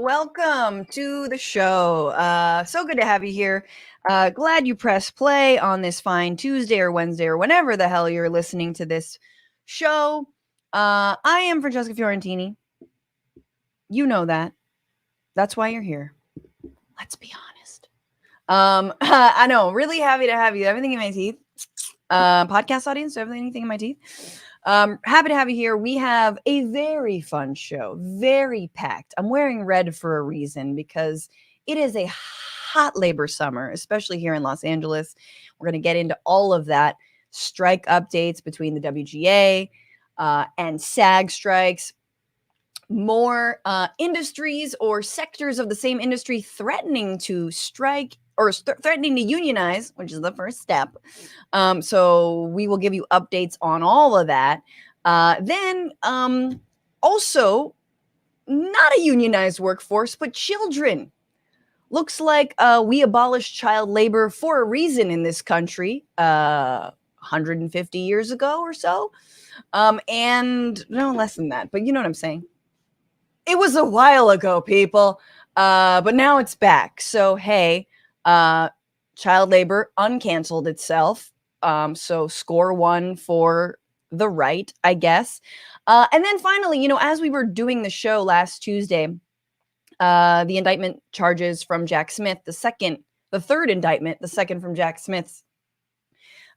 Welcome to the show. So good to have you here. Glad you pressed play on this fine Tuesday or Wednesday or whenever the hell you're listening to this show. I am Francesca Fiorentini. You know that. That's why you're here. Let's be honest. I know. Really happy to have you. Everything in my teeth. Podcast audience, everything in my teeth. Happy to have you here. We have a very fun show, very packed. I'm wearing red for a reason because it is a hot labor summer, especially here in Los Angeles. We're going to get into all of that. Strike updates between the WGA and SAG strikes. More industries or sectors of the same industry threatening to strike or threatening to unionize, which is the first step. So we will give you updates on all of that. Then also, not a unionized workforce, but children. Looks like we abolished child labor for a reason in this country 150 years ago or so. And no less than that, but you know what I'm saying. It was a while ago, people, but now it's back. So, hey, child labor uncanceled itself. So score one for the right, I guess. And then finally, as we were doing the show last Tuesday, the indictment charges from Jack Smith, the third indictment, the second from Jack Smith's,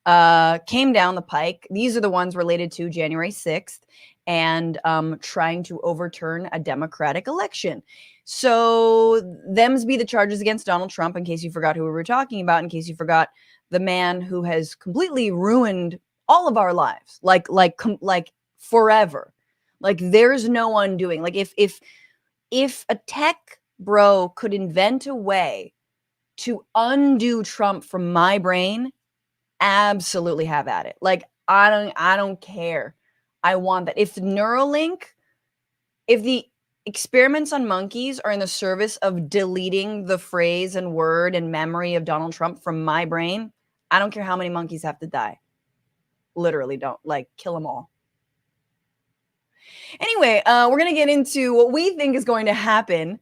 came down the pike. These are the ones related to January 6th and trying to overturn a Democratic election. So them's be the charges against Donald Trump, in case you forgot who we were talking about, in case you forgot the man who has completely ruined all of our lives, like forever. Like there's no undoing. Like if a tech bro could invent a way to undo Trump from my brain, absolutely have at it. Like I don't care. I want that. If the experiments on monkeys are in the service of deleting the phrase and word and memory of Donald Trump from my brain, I don't care how many monkeys have to die. Literally don't. Kill them all. Anyway, we're going to get into what we think is going to happen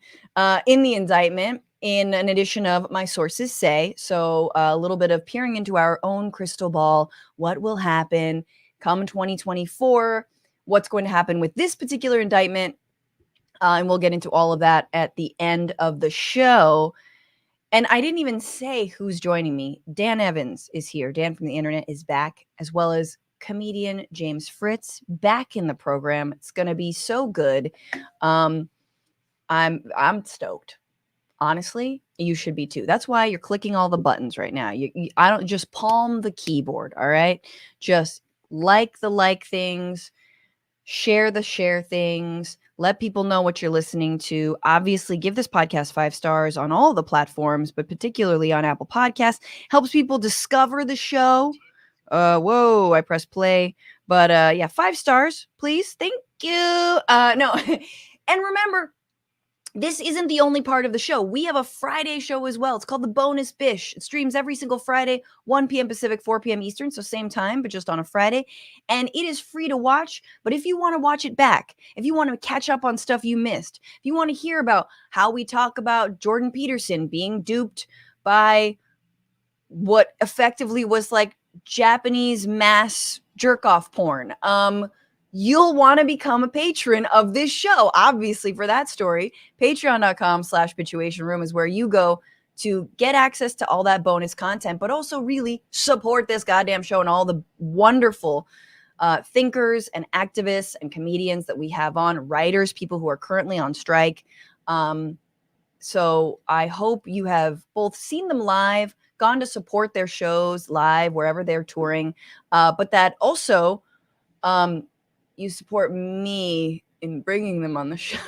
in the indictment in an edition of My Sources Say. So a little bit of peering into our own crystal ball. What will happen come 2024? What's going to happen with this particular indictment? And we'll get into all of that at the end of the show. And I didn't even say who's joining me. Dan Evans is here. Dan from the internet is back, as well as comedian James Fritz back in the program. It's going to be so good. I'm stoked. Honestly, you should be too. That's why you're clicking all the buttons right now. I don't just palm the keyboard. All right. Just like things, share things, let people know what you're listening to. Obviously, give this podcast 5 stars on all the platforms, but particularly on Apple Podcasts. Helps people discover the show. Whoa, I pressed play. But yeah, 5 stars, please. Thank you. No. And remember, this isn't the only part of the show. We have a Friday show as well. It's called The Bonus Bish. It streams every single Friday, 1 p.m. Pacific, 4 p.m. Eastern, so same time, but just on a Friday. And it is free to watch, but if you want to watch it back, if you want to catch up on stuff you missed, if you want to hear about how we talk about Jordan Peterson being duped by what effectively was like Japanese mass jerk-off porn, you'll want to become a patron of this show. Obviously, for that story, patreon.com/Bitchuation Room is where you go to get access to all that bonus content, but also really support this goddamn show and all the wonderful thinkers and activists and comedians that we have on, writers, people who are currently on strike. So I hope you have both seen them live, gone to support their shows live wherever they're touring, but that also you support me in bringing them on the show.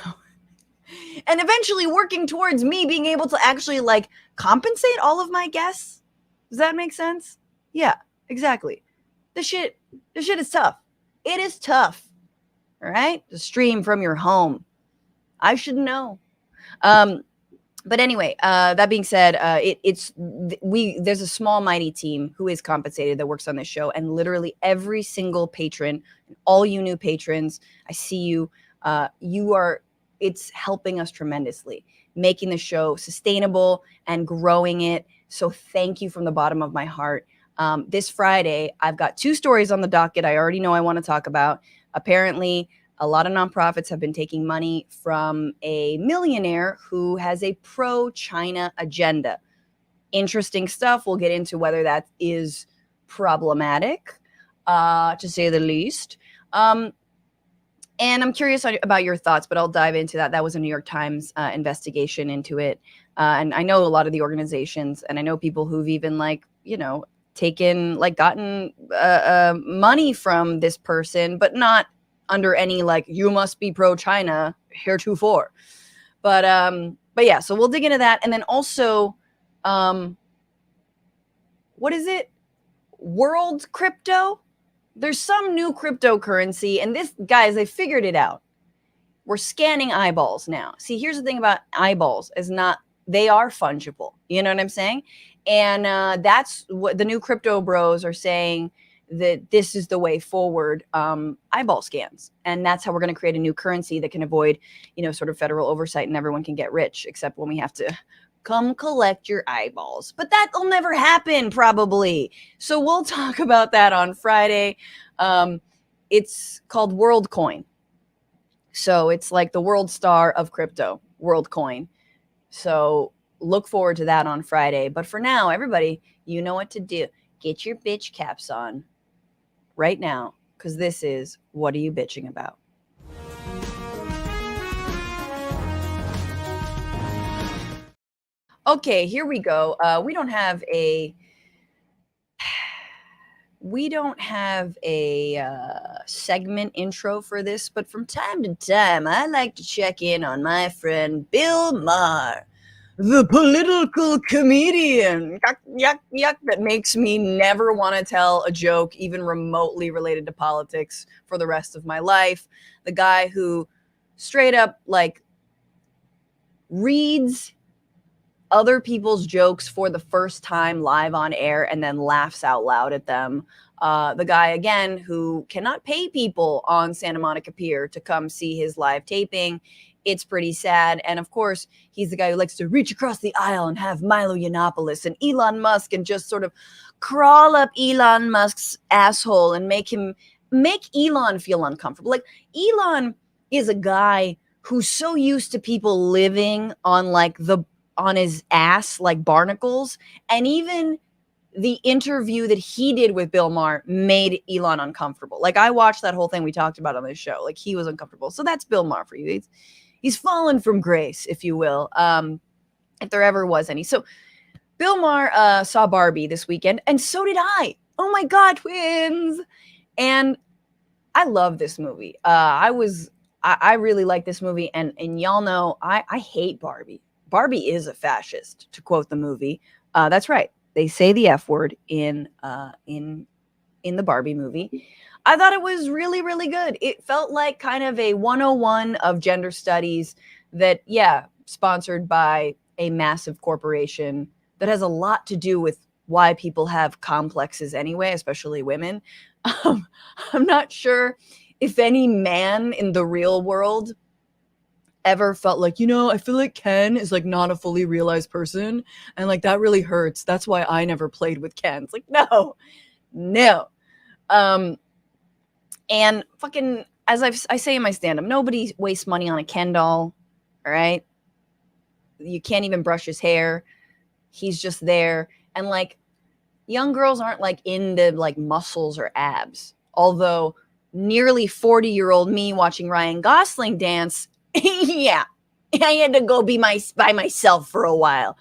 And eventually working towards me being able to actually like compensate all of my guests. Does that make sense? Yeah, exactly. The shit is tough. It is tough. All right? To stream from your home. I should know. But anyway, that being said, there's a small mighty team who is compensated that works on this show, and literally every single patron, all you new patrons, I see you. It's helping us tremendously, making the show sustainable and growing it. So thank you from the bottom of my heart. This Friday, I've got 2 stories on the docket I already know I want to talk about. Apparently, a lot of nonprofits have been taking money from a millionaire who has a pro-China agenda. Interesting stuff. We'll get into whether that is problematic, to say the least. And I'm curious about your thoughts, but I'll dive into that. That was a New York Times investigation into it. And I know a lot of the organizations, and I know people who've even gotten money from this person, but not under any you must be pro-China heretofore. But yeah, so we'll dig into that. And then also, what is it? World crypto? There's some new cryptocurrency, and this, guys, they figured it out. We're scanning eyeballs now. See, here's the thing about eyeballs they are fungible. You know what I'm saying? And that's what the new crypto bros are saying, that this is the way forward, eyeball scans. And that's how we're going to create a new currency that can avoid, sort of federal oversight, and everyone can get rich, except when we have to come collect your eyeballs. But that'll never happen, probably. So we'll talk about that on Friday. It's called WorldCoin. So it's like the world star of crypto, WorldCoin. So look forward to that on Friday. But for now, everybody, you know what to do. Get your bitch caps on right now, because this is What Are You Bitching About? Okay, here we go. We don't have a segment intro for this, but from time to time, I like to check in on my friend Bill Maher, the political comedian, yuck, that makes me never want to tell a joke even remotely related to politics for the rest of my life. The guy who straight up reads other people's jokes for the first time live on air and then laughs out loud at them. The guy, again, who cannot pay people on Santa Monica Pier to come see his live taping. It's pretty sad. And of course, he's the guy who likes to reach across the aisle and have Milo Yiannopoulos and Elon Musk and just sort of crawl up Elon Musk's asshole and make Elon feel uncomfortable. Elon is a guy who's so used to people living on his ass like barnacles, and even the interview that he did with Bill Maher made Elon uncomfortable. I watched that whole thing we talked about on this show. He was uncomfortable. So that's Bill Maher for you. He's fallen from grace, if you will, if there ever was any. So Bill Maher saw Barbie this weekend, and so did I. Oh my God, twins! And I love this movie. I really like this movie, and y'all know I hate Barbie. Barbie is a fascist, to quote the movie. That's right. They say the F word in the Barbie movie. I thought it was really, really good. It felt like kind of a 101 of gender studies that, sponsored by a massive corporation that has a lot to do with why people have complexes anyway, especially women. I'm not sure if any man in the real world ever felt I feel like Ken is not a fully realized person, and that really hurts. That's why I never played with Ken. It's no. And fucking, as I say in my stand-up, nobody wastes money on a Ken doll. All right, you can't even brush his hair. he's just there. And like, young girls aren't like into like muscles or abs. Although nearly 40-year-old me watching Ryan Gosling dance, yeah, I had to go by myself for a while.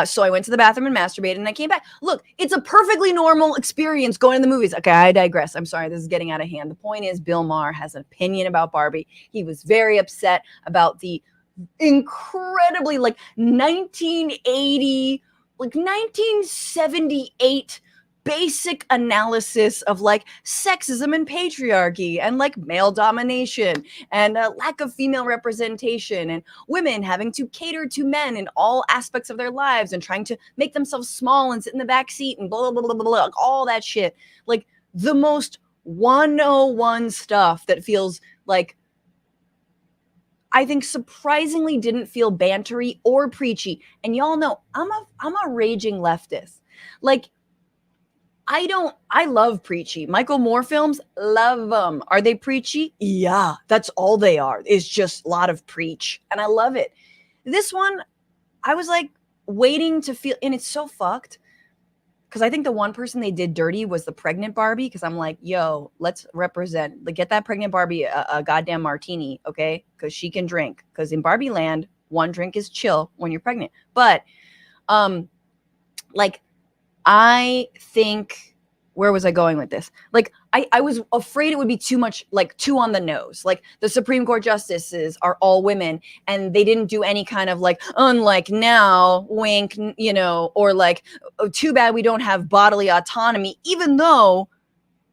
So I went to the bathroom and masturbated, and I came back. Look, it's a perfectly normal experience going to the movies. Okay, I digress. I'm sorry, this is getting out of hand. The point is, Bill Maher has an opinion about Barbie. He was very upset about the incredibly like 1980, like 1978 basic analysis of like sexism and patriarchy and like male domination and lack of female representation and women having to cater to men in all aspects of their lives and trying to make themselves small and sit in the back seat and blah blah blah blah blah, like all that shit. Like the most 101 stuff that feels like, I think surprisingly didn't feel bantery or preachy. And y'all know I'm a raging leftist. Like, I love preachy. Michael Moore films, love them. Are they preachy? Yeah, that's all they are. It's just a lot of preach. And I love it. This one, I was like waiting to feel, and it's so fucked. Because I think the one person they did dirty was the pregnant Barbie. Because I'm like, yo, let's represent. Like, get that pregnant Barbie a goddamn martini, okay? Because she can drink. Because in Barbie land, one drink is chill when you're pregnant. But, like, I think, where was I going with this? Like, I was afraid it would be too much, like too on the nose. Like the Supreme Court justices are all women and they didn't do any kind of like, unlike now, wink, you know, or like, oh, too bad we don't have bodily autonomy, even though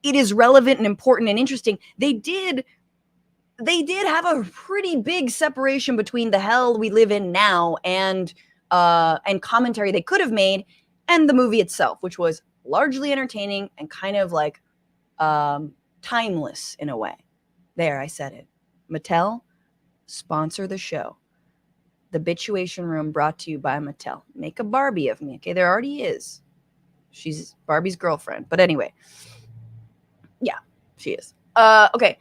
it is relevant and important and interesting. They did have a pretty big separation between the hell we live in now and commentary they could have made and the movie itself, which was largely entertaining and kind of like timeless in a way. There, I said it. Mattel, sponsor the show. The Bitchuation Room brought to you by Mattel. Make a Barbie of me. Okay, there already is. She's Barbie's girlfriend. But anyway. Yeah, she is. Okay.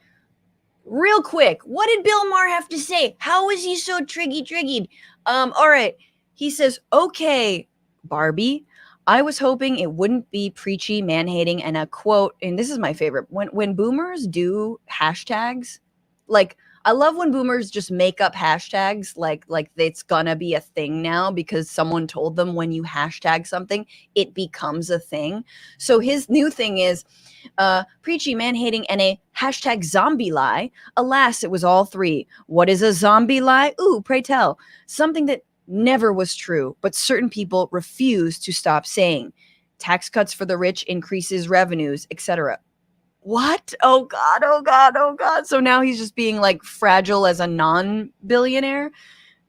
Real quick, what did Bill Maher have to say? How was he so triggied? All right. He says, okay, Barbie, I was hoping it wouldn't be preachy, man-hating, and a quote, and this is my favorite, when boomers do hashtags, like, I love when boomers just make up hashtags like it's gonna be a thing now because someone told them when you hashtag something, it becomes a thing. So his new thing is preachy, man-hating, and a hashtag zombie lie. Alas, it was all three. What is a zombie lie? Ooh, pray tell. Something that never was true, but certain people refuse to stop saying. Tax cuts for the rich increases revenues, etc. What? Oh God, oh God, oh God. So now he's just being like fragile as a non-billionaire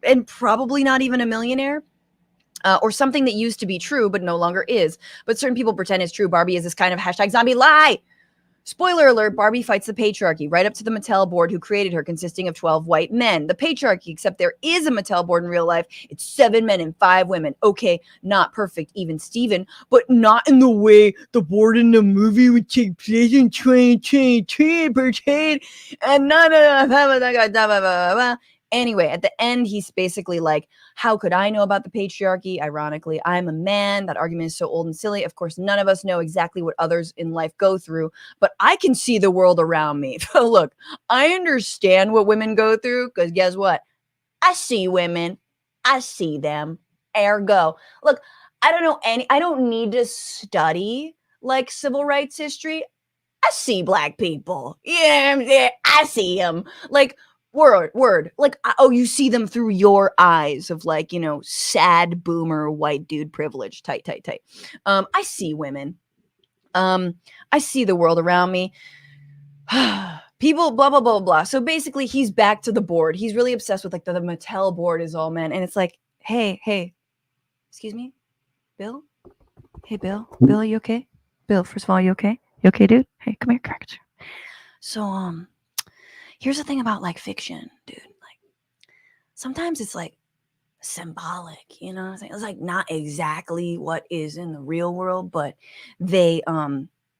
and probably not even a millionaire. Or something that used to be true but no longer is. But certain people pretend it's true. Barbie is this kind of hashtag zombie lie. Spoiler alert, Barbie fights the patriarchy, right up to the Mattel board who created her, consisting of 12 white men. The patriarchy, except there is a Mattel board in real life. It's 7 men and 5 women. Okay, not perfect, even Steven, but not in the way the board in the movie would take place in 2022. And anyway, at the end, he's basically like, how could I know about the patriarchy? Ironically, I'm a man. That argument is so old and silly. Of course, none of us know exactly what others in life go through, but I can see the world around me. Look, I understand what women go through because guess what? I see women. I see them. Ergo. Look, I don't need to study like civil rights history. I see black people. Yeah, I see them. Like, word. Like, oh, you see them through your eyes of like, you know, sad boomer white dude privilege. Tight. I see women. I see the world around me. People, blah, blah, blah, blah. So basically, he's back to the board. He's really obsessed with like the Mattel board is all men. And it's like, hey, excuse me, Bill? Hey, Bill, are you okay? Bill, first of all, you okay? You okay, dude? Hey, come here, crack. So, here's the thing about like fiction, dude. Like, sometimes it's like symbolic, you know what I'm saying? It's like not exactly what is in the real world, but they,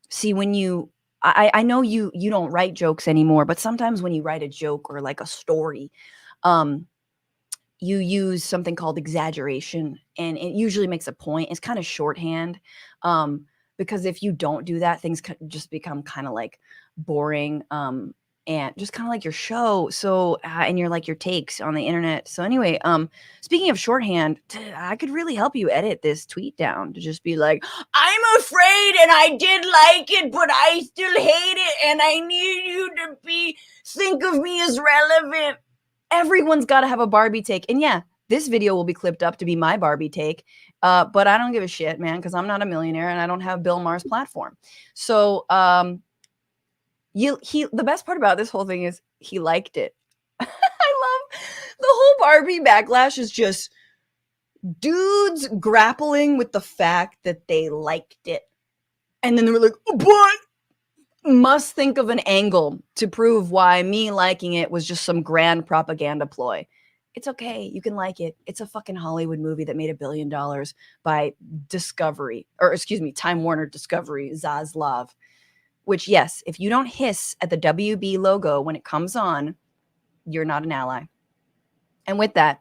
see when you, I know you don't write jokes anymore, but sometimes when you write a joke or like a story, you use something called exaggeration, and it usually makes a point. It's kind of shorthand, because if you don't do that, things just become kind of like boring, and just kind of like your show. So, and your like your takes on the internet. So anyway, speaking of shorthand, I could really help you edit this tweet down to just be like, I'm afraid and I did like it, but I still hate it, and I need you to think of me as relevant. Everyone's got to have a Barbie take. And yeah, this video will be clipped up to be my Barbie take. But I don't give a shit, man, because I'm not a millionaire and I don't have Bill Maher's platform. So the best part about this whole thing is he liked it. I love the whole Barbie backlash is just dudes grappling with the fact that they liked it. And then they were like, but must think of an angle to prove why me liking it was just some grand propaganda ploy. It's okay. You can like it. It's a fucking Hollywood movie that made $1 billion by Time Warner Discovery, Zaslav. Which, yes, if you don't hiss at the WB logo when it comes on, you're not an ally. And with that,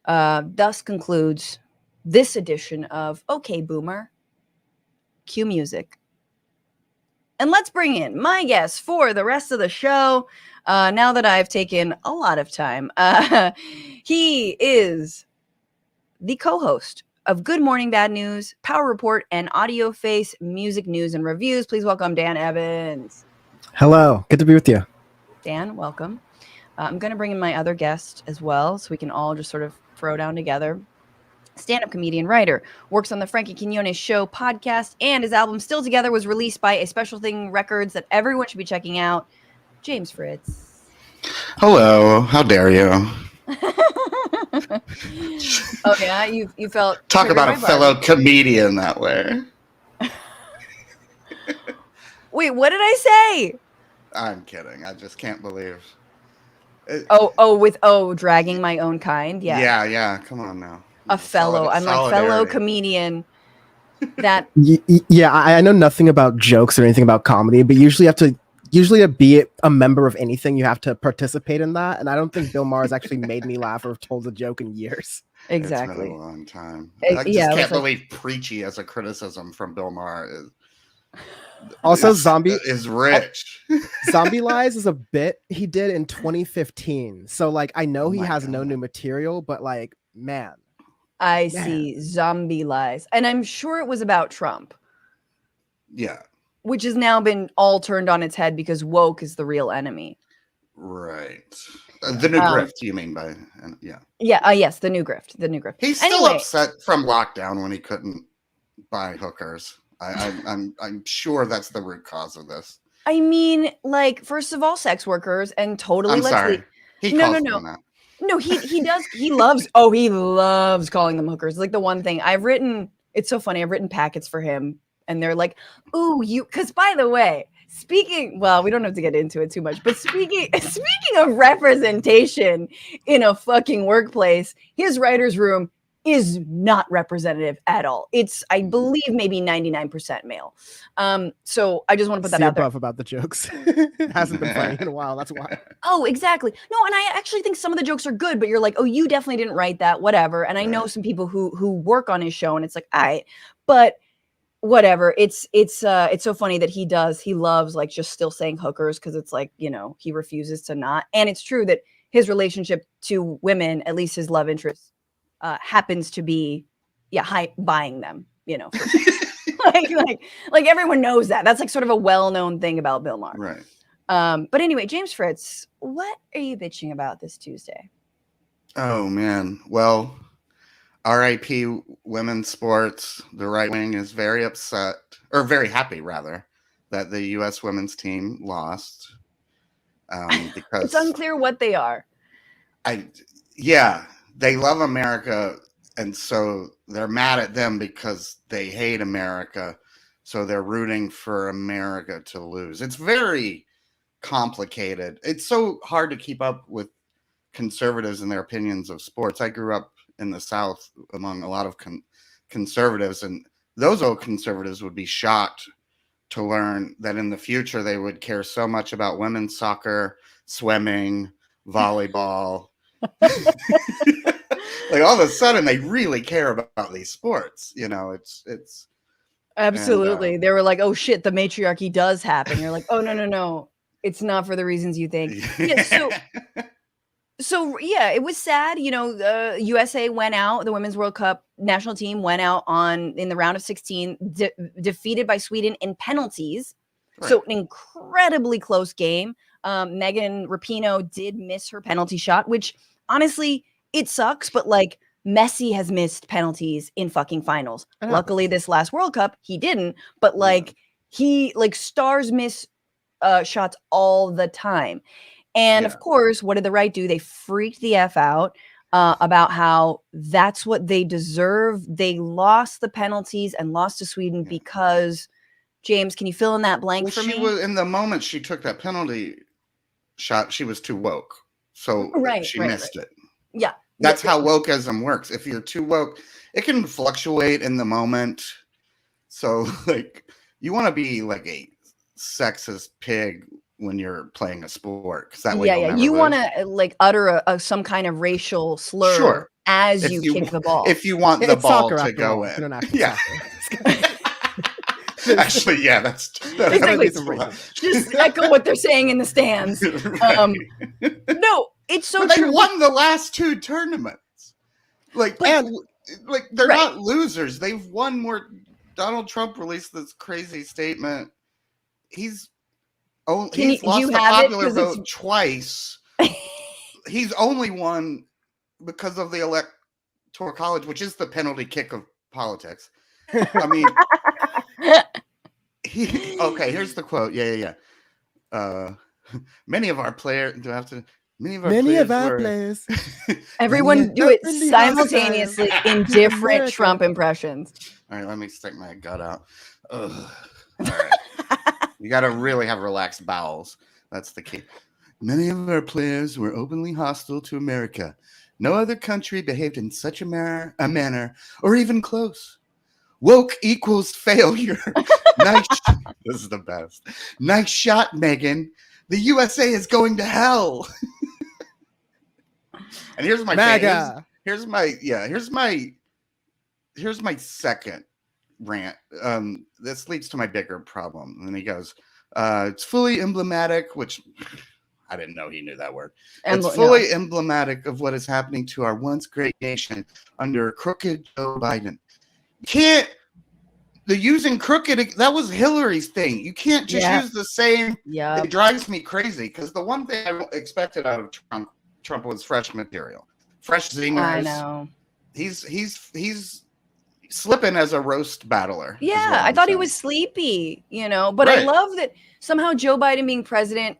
thus concludes this edition of Okay Boomer. Cue music. And let's bring in my guest for the rest of the show. Now that I've taken a lot of time, he is the co-host of Good Morning Bad News, Power Report, and Audio Face Music News and Reviews. Please welcome Dan Evans. Hello. Good to be with you. Dan, welcome. I'm going to bring in my other guest as well, so we can all just sort of throw down together. Stand-up comedian, writer, works on the Frankie Quinones Show podcast, and his album Still Together was released by A Special Thing Records that everyone should be checking out. James Fritz. Hello. How dare you? Okay, you felt talk about a fellow comedian that way. Wait, what did I say? I'm kidding. I just can't believe. Dragging my own kind. Yeah. Come on now. I'm like fellow comedian. That yeah, I know nothing about jokes or anything about comedy, but usually to be a member of anything, you have to participate in that. And I don't think Bill Maher has actually made me laugh or told a joke in years. Exactly. It's been a long time. I just can't believe preachy as a criticism from Bill Maher is. Also, Zombie is rich. Zombie Lies is a bit he did in 2015. So like I know he has no new material, but like man. I see Zombie Lies. And I'm sure it was about Trump. Yeah. Which has now been all turned on its head because woke is the real enemy. Right. The new grift, you mean by... yeah. Yeah, yes, the new grift. He's still upset from lockdown when he couldn't buy hookers. I'm sure that's the root cause of this. I mean, like, first of all, sex workers, and totally... I'm sorry. He calls them that. No, he does. He loves calling them hookers. Like the one thing I've written, it's so funny. I've written packets for him and they're like, ooh, because by the way, we don't have to get into it too much, but speaking of representation in a fucking workplace, his writer's room is not representative at all. It's, I believe, maybe 99% male. So I just want to put that out there. About the jokes. It hasn't been funny in a while. That's why. Oh, exactly. No, and I actually think some of the jokes are good, but you're like, oh, you definitely didn't write that, whatever. And I know some people who work on his show, and it's like, all right, but whatever. It's so funny that he loves like just still saying hookers because it's like, you know, he refuses to not. And it's true that his relationship to women, at least his love interest, happens to be buying them, you know. like everyone knows that. That's like sort of a well-known thing about Bill Maher. Right. But anyway, James Fritz, what are you bitching about this Tuesday? Oh man. Well, RIP women's sports. The right wing is very upset, or very happy rather, that the U.S. women's team lost. Because it's unclear what they are. They love America, and so they're mad at them because they hate America. So they're rooting for America to lose. It's very complicated. It's so hard to keep up with conservatives and their opinions of sports. I grew up in the South among a lot of conservatives, and those old conservatives would be shocked to learn that in the future they would care so much about women's soccer, swimming, volleyball, Like all of a sudden they really care about these sports. You know, it's Absolutely. They were like, "Oh shit, the matriarchy does happen." You're like, "Oh no. It's not for the reasons you think." Yeah, so yeah, it was sad. You know, the USA went out. The Women's World Cup national team went out in the round of 16, defeated by Sweden in penalties. Right. So an incredibly close game. Megan Rapinoe did miss her penalty shot, which honestly, it sucks. But like Messi has missed penalties in fucking finals. Luckily, this last World Cup, he didn't. But like stars miss shots all the time. And of course, what did the right do? They freaked the F out about how that's what they deserve. They lost the penalties and lost to Sweden because, James, can you fill in that blank for me? In the moment she took that penalty shot, she was too woke. So she missed it. Yeah. That's how wokeism works. If you're too woke, it can fluctuate in the moment. So like you want to be like a sexist pig when you're playing a sport, because that way you want to like utter some kind of racial slur as you kick the ball if you want the ball to go in. Yeah. Actually, yeah, that's exactly. Just echo what they're saying in the stands. No, it's so but true. They won the last two tournaments. Like they're not losers. They've won more. Donald Trump released this crazy statement. He's lost the popular vote twice. He's only won because of the electoral college, which is the penalty kick of politics. I mean, here's the quote. Yeah. Many of our players. Do I have to? Many of our players. Everyone do it simultaneously in different Trump impressions. All right, let me stick my gut out. Ugh. All right. You got to really have relaxed bowels. That's the key. Many of our players were openly hostile to America. No other country behaved in such a manner, or even close. Woke equals failure. Nice. This is the best. Nice shot, Megan. The USA is going to hell. And here's my MAGA. Here's my second rant. This leads to my bigger problem. And he goes, it's fully emblematic, which I didn't know he knew that word. It's fully emblematic of what is happening to our once great nation under crooked Joe Biden. You can't, the using crooked, that was Hillary's thing. You can't just use the same. Yeah. It drives me crazy because the one thing I expected out of Trump was fresh material, fresh zingers. I know. He's slipping as a roast battler. Yeah, I thought he was sleepy, but I love that somehow Joe Biden being president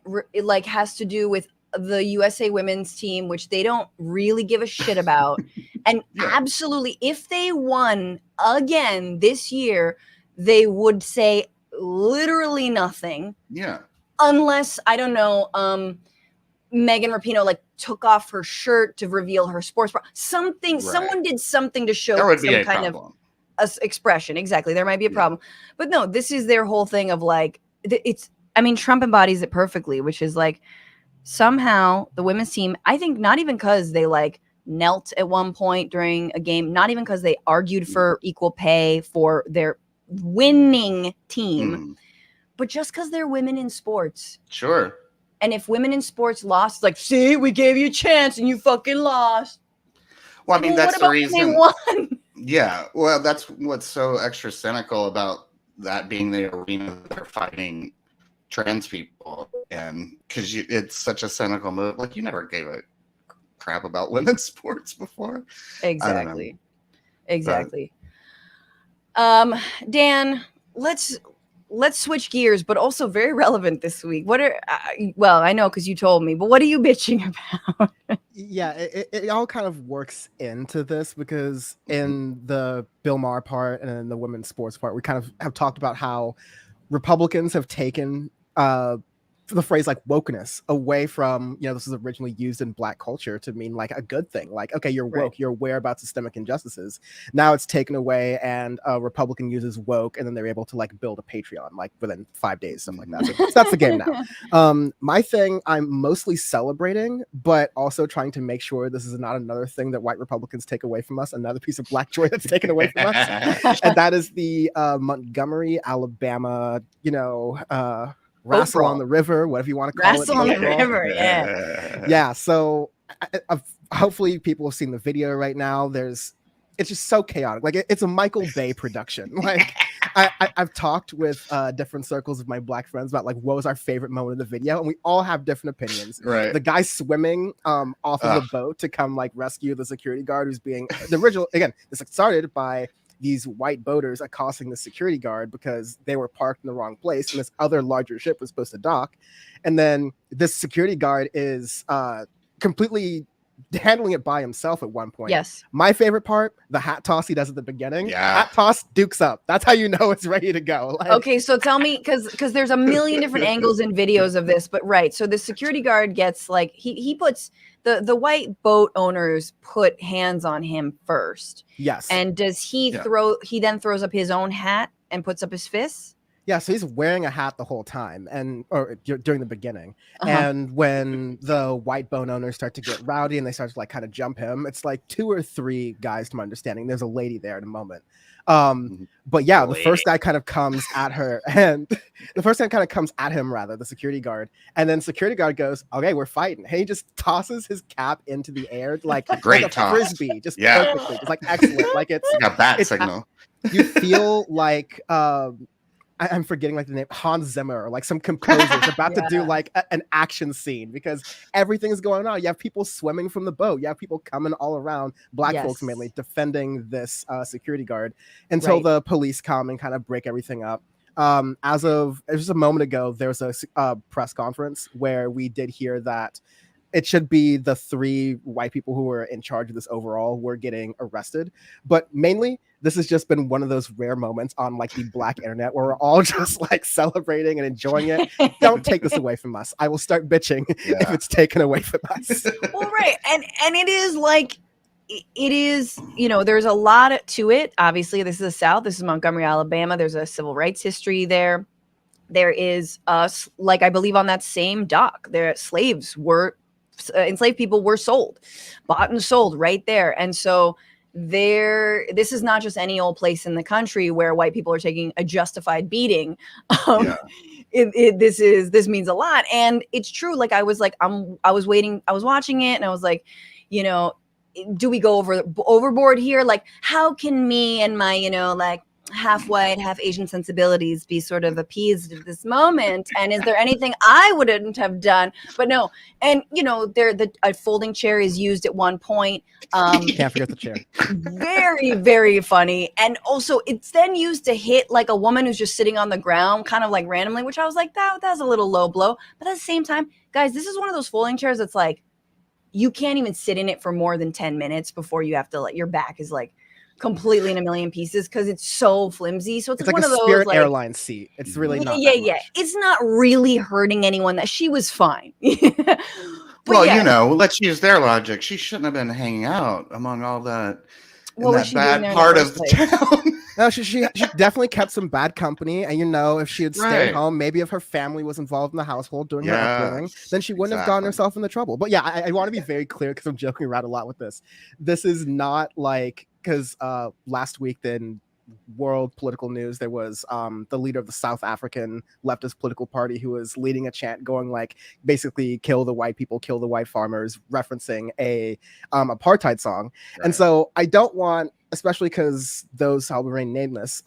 has to do with the USA women's team, which they don't really give a shit about. And absolutely, if they won again this year, they would say literally nothing. Yeah. Unless, I don't know, Megan Rapinoe took off her shirt to reveal her sports bra. Something, someone did something to show some kind of expression. Exactly. There might be a problem. But no, this is their whole thing of Trump embodies it perfectly, which is somehow the women's team, I think not even because they knelt at one point during a game, not even because they argued for equal pay for their winning team, but just because they're women in sports. Sure. And if women in sports lost, see, we gave you a chance and you fucking lost. Well, I mean, that's the reason. They won? Yeah. Well, that's what's so extra cynical about that being the arena they're fighting trans people. And because it's such a cynical move. You never gave a crap about women's sports before. Exactly. Dan, let's switch gears, but also very relevant this week. What are I know because you told me, but what are you bitching about? Yeah, it all kind of works into this because in the Bill Maher part and in the women's sports part, we kind of have talked about how Republicans have taken the phrase like wokeness away from, this was originally used in Black culture to mean like a good thing. Like, okay, you're woke, Right. you're aware about systemic injustices. Now it's taken away, and a Republican uses woke, and then they're able to like build a Patreon like within 5 days, stuff like that. So that's the game now. My thing, I'm mostly celebrating, but also trying to make sure this is not another thing that white Republicans take away from us, another piece of Black joy that's taken away from us. And that is the Montgomery, Alabama, wrestle on the river, whatever you want to call it. Wrestle on the river, yeah. Yeah, so hopefully people have seen the video right now. It's just so chaotic. Like it's a Michael Bay production. Like I've talked with different circles of my Black friends about like what was our favorite moment of the video, and we all have different opinions. Right. The guy swimming off of the boat to come like rescue the security guard who's being the original. Again, this started by these white boaters accosting the security guard because they were parked in the wrong place, and this other larger ship was supposed to dock. And then this security guard is completely handling it by himself at one point. Yes. My favorite part, the hat toss he does at the beginning. Yeah. Hat toss, dukes up. That's how you know it's ready to go. Like, okay, so tell me, because there's a million different angles and videos of this, but right. So the security guard gets like he puts the white boat owners put hands on him first. Yes. And does he he then throws up his own hat and puts up his fists? Yeah, so he's wearing a hat the whole time, or during the beginning. And when the white boat owners start to get rowdy and they start to like kind of jump him, it's like 2 or 3 guys to my understanding. There's a lady there in a moment. But yeah, the first guy kind of comes at her, and the first guy kind of comes at him, rather, the security guard. And then security guard goes, okay, we're fighting. And he just tosses his cap into the air like, Great like a toss. frisbee, just perfectly. Just like excellent. Like it's like a bat signal. You feel like I'm forgetting like the name, Hans Zimmer, or like some composer's about to do like an action scene, because everything is going on. You have people swimming from the boat. You have people coming all around, Black folks mainly, defending this security guard until the police come and kind of break everything up. As of just a moment ago, there was a press conference where we did hear that it should be the 3 white people who were in charge of this overall were getting arrested. But mainly, this has just been one of those rare moments on like the Black internet where we're all just like celebrating and enjoying it. Don't take this away from us. I will start bitching if it's taken away from us. Well, right. And it is like, it is, there's a lot to it. Obviously, this is the South. This is Montgomery, Alabama. There's a civil rights history there. There is, like I believe on that same dock, enslaved people were bought and sold right there. And so this is not just any old place in the country where white people are taking a justified beating. This means a lot. And it's true. Like I was watching it and I was like, do we go overboard here? Like, how can me and my, like half white, half Asian sensibilities be sort of appeased at this moment? And is there anything I wouldn't have done? But no. And a folding chair is used at one point. Can't forget the chair. Very, very funny. And also it's then used to hit like a woman who's just sitting on the ground kind of like randomly, which I was like, that's a little low blow. But at the same time, guys, this is one of those folding chairs that's like, you can't even sit in it for more than 10 minutes before you have to your back is like completely in a million pieces because it's so flimsy. So it's like one a of those Spirit Airlines seat. It's really not. Yeah. It's not really hurting anyone. That she was fine. Well, let's use their logic. She shouldn't have been hanging out among all that. That bad part of the town. No, she definitely kept some bad company, and if she had stayed home, maybe if her family was involved in the household doing her upbringing, then she wouldn't have gotten herself into trouble. But yeah, I want to be very clear because I'm joking around a lot with this. This is not like, because last week in world political news, there was the leader of the South African leftist political party who was leading a chant going like, basically, kill the white people, kill the white farmers, referencing a apartheid song. Right. And so I don't want, especially because those I'll remain nameless,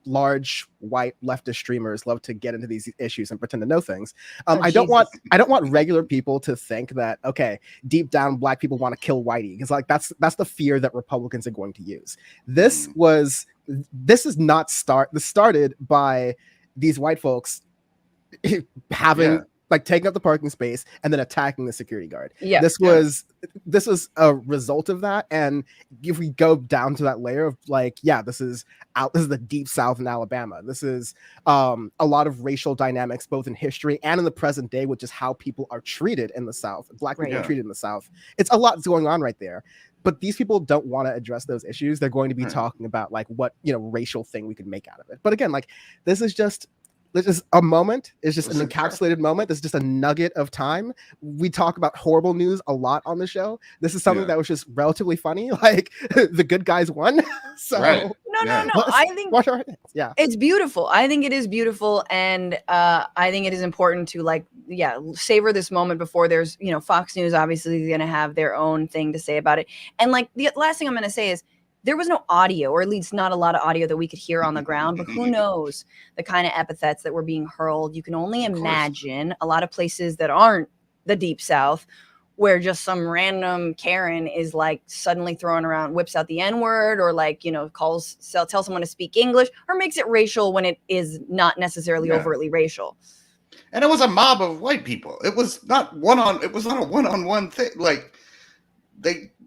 large white leftist streamers love to get into these issues and pretend to know things. I don't want regular people to think that, okay, deep down Black people want to kill whitey, because like that's the fear that Republicans are going to use. This started by these white folks having like taking up the parking space and then attacking the security guard. Yeah. This was a result of that. And if we go down to that layer of like, yeah, this is the deep South in Alabama. This is a lot of racial dynamics, both in history and in the present day, which is how people are treated in the South. Black people are treated in the South. It's a lot that's going on right there. But these people don't want to address those issues. They're going to be talking about like what, racial thing we could make out of it. But again, like this is a moment. It's just an encapsulated moment. This is just a nugget of time. We talk about horrible news a lot on the show. This is something that was just relatively funny. Like the good guys won. So no. I think it's beautiful. I think it is beautiful, and I think it is important to savor this moment before there's Fox News obviously is going to have their own thing to say about it. And like the last thing I'm going to say is, there was no audio, or at least not a lot of audio that we could hear on the ground, but who knows the kind of epithets that were being hurled. You can only imagine a lot of places that aren't the Deep South, where just some random Karen is like suddenly throwing around, whips out the N-word, or like, tells someone to speak English, or makes it racial when it is not necessarily overtly racial. And it was a mob of white people. It was not a one-on-one thing. Like,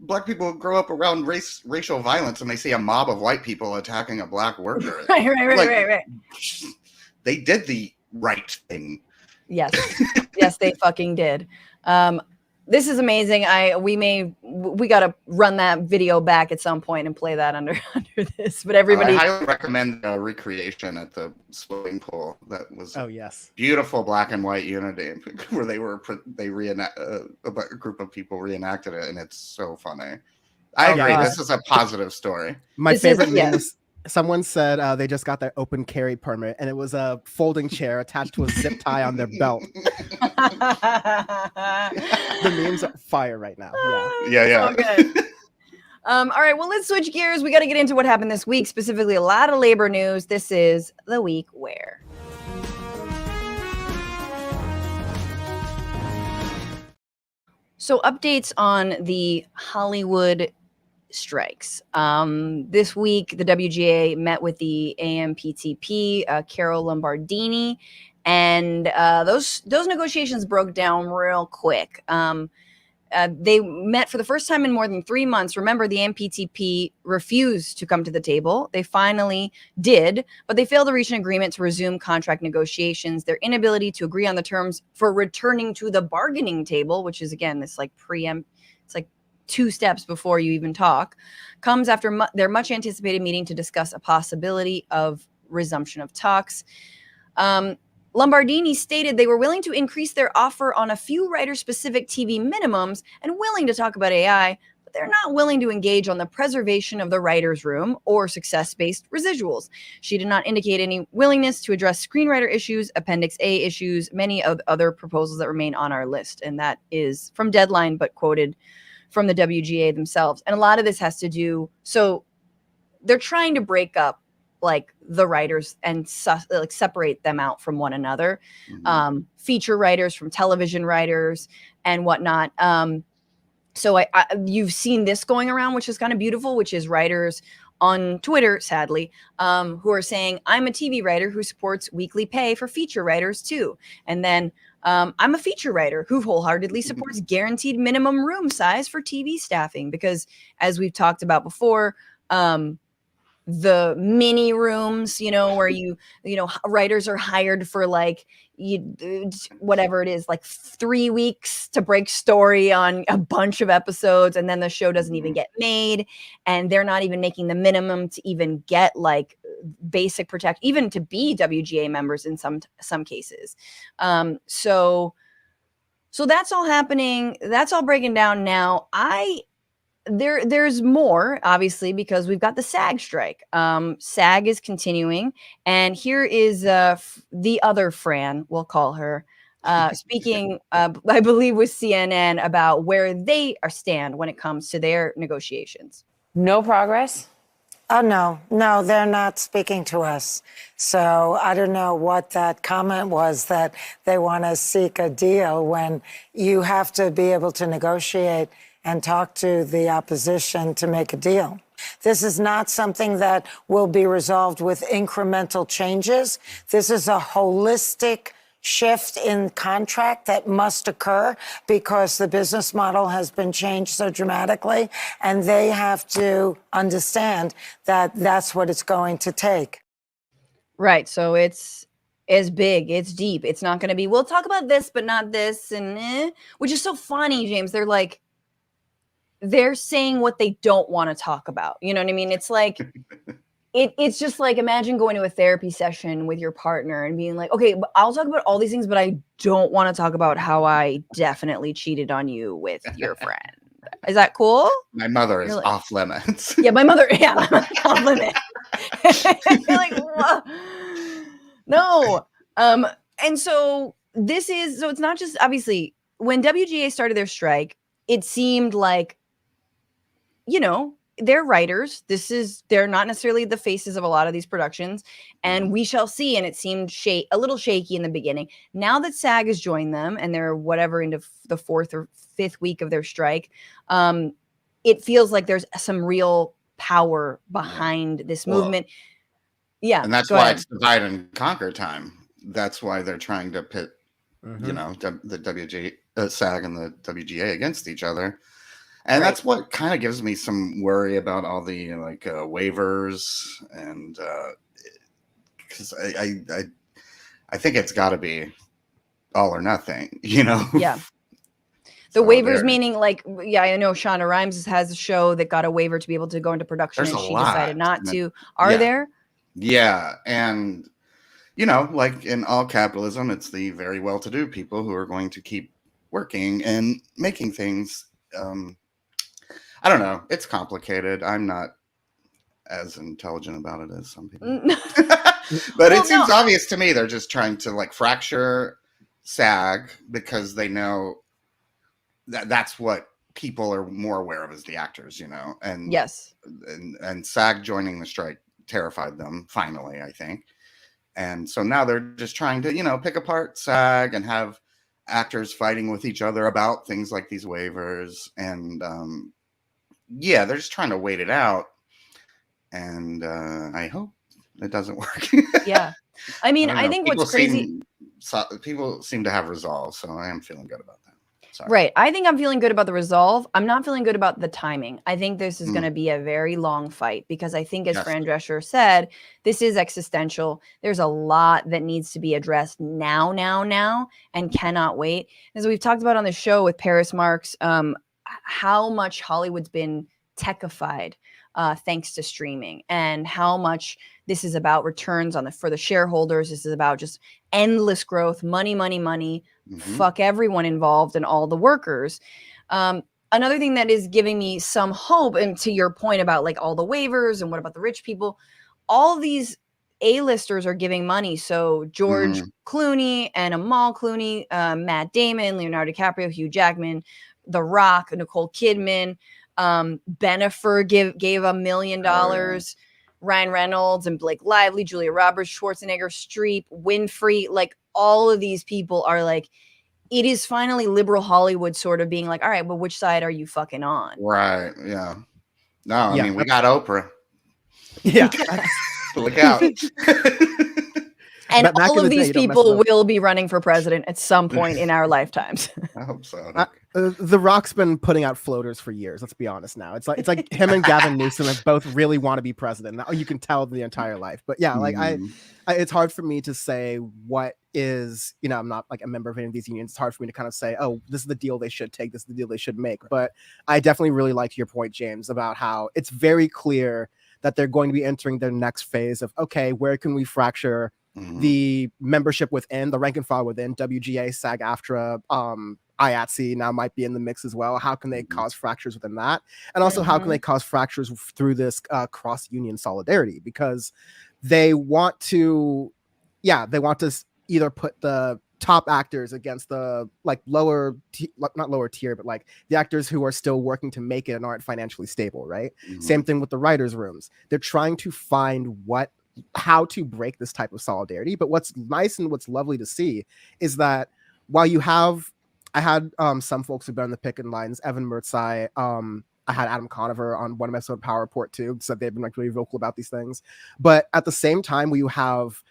black people grow up around racial violence, and they see a mob of white people attacking a black worker. Right. They did the right thing. Yes, they fucking did. This is amazing. We got to run that video back at some point and play that under this. But everybody, I highly recommend a recreation at the swimming pool. That was beautiful black and white unity, where a group of people reenacted it, and it's so funny. I agree. This is a positive story. My favorite meme is someone said they just got their open carry permit, and it was a folding chair attached to a zip tie on their belt. The memes are fire right now. Yeah. So good. All right, well, let's switch gears. We got to get into what happened this week, specifically a lot of labor news. This is the week where. So updates on the Hollywood strikes. This week, the WGA met with the AMPTP, Carol Lombardini, and those negotiations broke down real quick. They met for the first time in more than 3 months. Remember, the AMPTP refused to come to the table. They finally did, but they failed to reach an agreement to resume contract negotiations. Their inability to agree on the terms for returning to the bargaining table, which is, again, this like it's like 2 steps before you even talk, comes after their much anticipated meeting to discuss a possibility of resumption of talks. Lombardini stated they were willing to increase their offer on a few writer-specific TV minimums and willing to talk about AI, but they're not willing to engage on the preservation of the writer's room or success-based residuals. She did not indicate any willingness to address screenwriter issues, Appendix A issues, many of other proposals that remain on our list. And that is from Deadline, but quoted from the WGA themselves. And a lot of this has to do, so they're trying to break up like the writers and separate them out from one another, feature writers from television writers and whatnot. So you've seen this going around, which is kind of beautiful, which is writers on Twitter, sadly, who are saying, I'm a TV writer who supports weekly pay for feature writers too. And then I'm a feature writer who wholeheartedly supports guaranteed minimum room size for TV staffing, because as we've talked about before, the mini rooms, where writers are hired for like whatever it is, like 3 weeks to break story on a bunch of episodes, and then the show doesn't even get made, and they're not even making the minimum to even get like basic protect, even to be WGA members in some cases. So that's all happening. That's all breaking down now. There's more, obviously, because we've got the SAG strike. SAG is continuing, and here is the other Fran, we'll call her, speaking, I believe, with CNN about where they stand when it comes to their negotiations. No progress? Oh, no, they're not speaking to us. So I don't know what that comment was, that they want to seek a deal when you have to be able to negotiate and talk to the opposition to make a deal. This is not something that will be resolved with incremental changes. This is a holistic shift in contract that must occur because the business model has been changed so dramatically, and they have to understand that that's what it's going to take. Right. So it's big, it's deep. It's not going to be, we'll talk about this, but not this, and which is so funny, James. They're like, they're saying what they don't want to talk about. You know what I mean? It's like, it's just like, imagine going to a therapy session with your partner and being like, okay, but I'll talk about all these things, but I don't want to talk about how I definitely cheated on you with your friend. Is that cool? My mother is You're like, off limits. Yeah, my mother, yeah, my mother's off limits. You're like, what? No. And so it's not just, obviously, when WGA started their strike, it seemed like, they're writers. They're not necessarily the faces of a lot of these productions, and we shall see. And it seemed a little shaky in the beginning. Now that SAG has joined them and they're whatever into the 4th or 5th week of their strike, it feels like there's some real power behind this movement. Yeah. And that's why it's divide and conquer time. That's why they're trying to pit, the SAG and the WGA against each other. And that's what kind of gives me some worry about all the waivers, and because I think it's got to be all or nothing, Yeah. The waivers meaning I know Shonda Rhimes has a show that got a waiver to be able to go into production, and she decided not to. Are there? Yeah, and like in all capitalism, it's the very well-to-do people who are going to keep working and making things. I don't know. It's complicated. I'm not as intelligent about it as some people. But it seems obvious to me they're just trying to fracture SAG because they know that that's what people are more aware of as the actors, And yes. And SAG joining the strike terrified them, finally, I think. And so now they're just trying to, pick apart SAG and have actors fighting with each other about things like these waivers. And they're just trying to wait it out, and I hope it doesn't work. Yeah, I mean, I think what's crazy, people seem to have resolve, so I am feeling good about that. Sorry. Right, I think I'm feeling good about the resolve. I'm not feeling good about the timing. I think this is going to be a very long fight because I think, as Fran Drescher said, this is existential. There's a lot that needs to be addressed now, and cannot wait. As we've talked about on the show with Paris Marks, how much Hollywood's been techified thanks to streaming, and how much this is about returns for the shareholders. This is about just endless growth, money, fuck everyone involved and all the workers. Another thing that is giving me some hope, and to your point about all the waivers and what about the rich people, all these A-listers are giving money. So George Clooney and Amal Clooney, Matt Damon, Leonardo DiCaprio, Hugh Jackman, The Rock, Nicole Kidman, Bennifer gave $1 million, Ryan Reynolds and Blake Lively, Julia Roberts, Schwarzenegger, Streep, Winfrey, all of these people are it is finally liberal Hollywood sort of being all right, but which side are you fucking on? Right. Yeah. No, I mean, we got Oprah. Yeah. Look out. And all of these people will be running for president at some point in our lifetimes. I hope so. The Rock's been putting out floaters for years. Let's be honest now. It's like him and Gavin Newsom both really want to be president. Now you can tell the entire life. But yeah, I it's hard for me to say what is, I'm not a member of any of these unions. It's hard for me to kind of say, oh, this is the deal they should take. This is the deal they should make. But I definitely really liked your point, James, about how it's very clear that they're going to be entering their next phase of, okay, where can we fracture the membership within, the rank and file within WGA, SAG-AFTRA, IATSE now might be in the mix as well. How can they cause fractures within that? And also how can they cause fractures through this cross-union solidarity? Because they want to either put the top actors against the not lower tier, but the actors who are still working to make it and aren't financially stable, right? Same thing with the writers' rooms. They're trying to find how to break this type of solidarity. But what's nice and what's lovely to see is that while I had some folks who've been on the picket lines, Evan Mertzai, I had Adam Conover on one episode of Power Report too, so they've been really vocal about these things. But at the same time, you have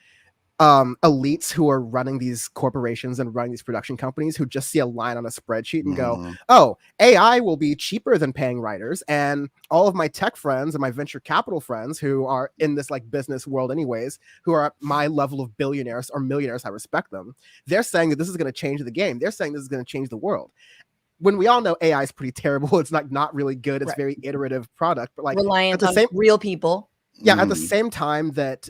elites who are running these corporations and running these production companies who just see a line on a spreadsheet and go, oh, AI will be cheaper than paying writers. And all of my tech friends and my venture capital friends who are in this like business world anyways, who are at my level of billionaires or millionaires, I respect them. They're saying that this is going to change the game. They're saying this is going to change the world. When we all know AI is pretty terrible, it's like not really good. It's very iterative product, but like reliant on real people. Yeah, at the same time that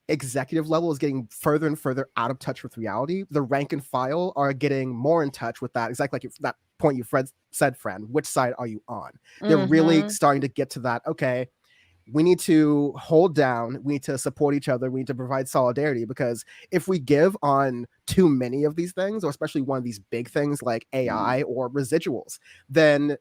executive level is getting further and further out of touch with reality, the rank and file are getting more in touch with that. Exactly like that point you said, Fran, which side are you on? They're really starting to get to that. Okay, we need to hold down, we need to support each other, we need to provide solidarity, because if we give on too many of these things, or especially one of these big things like AI or residuals, then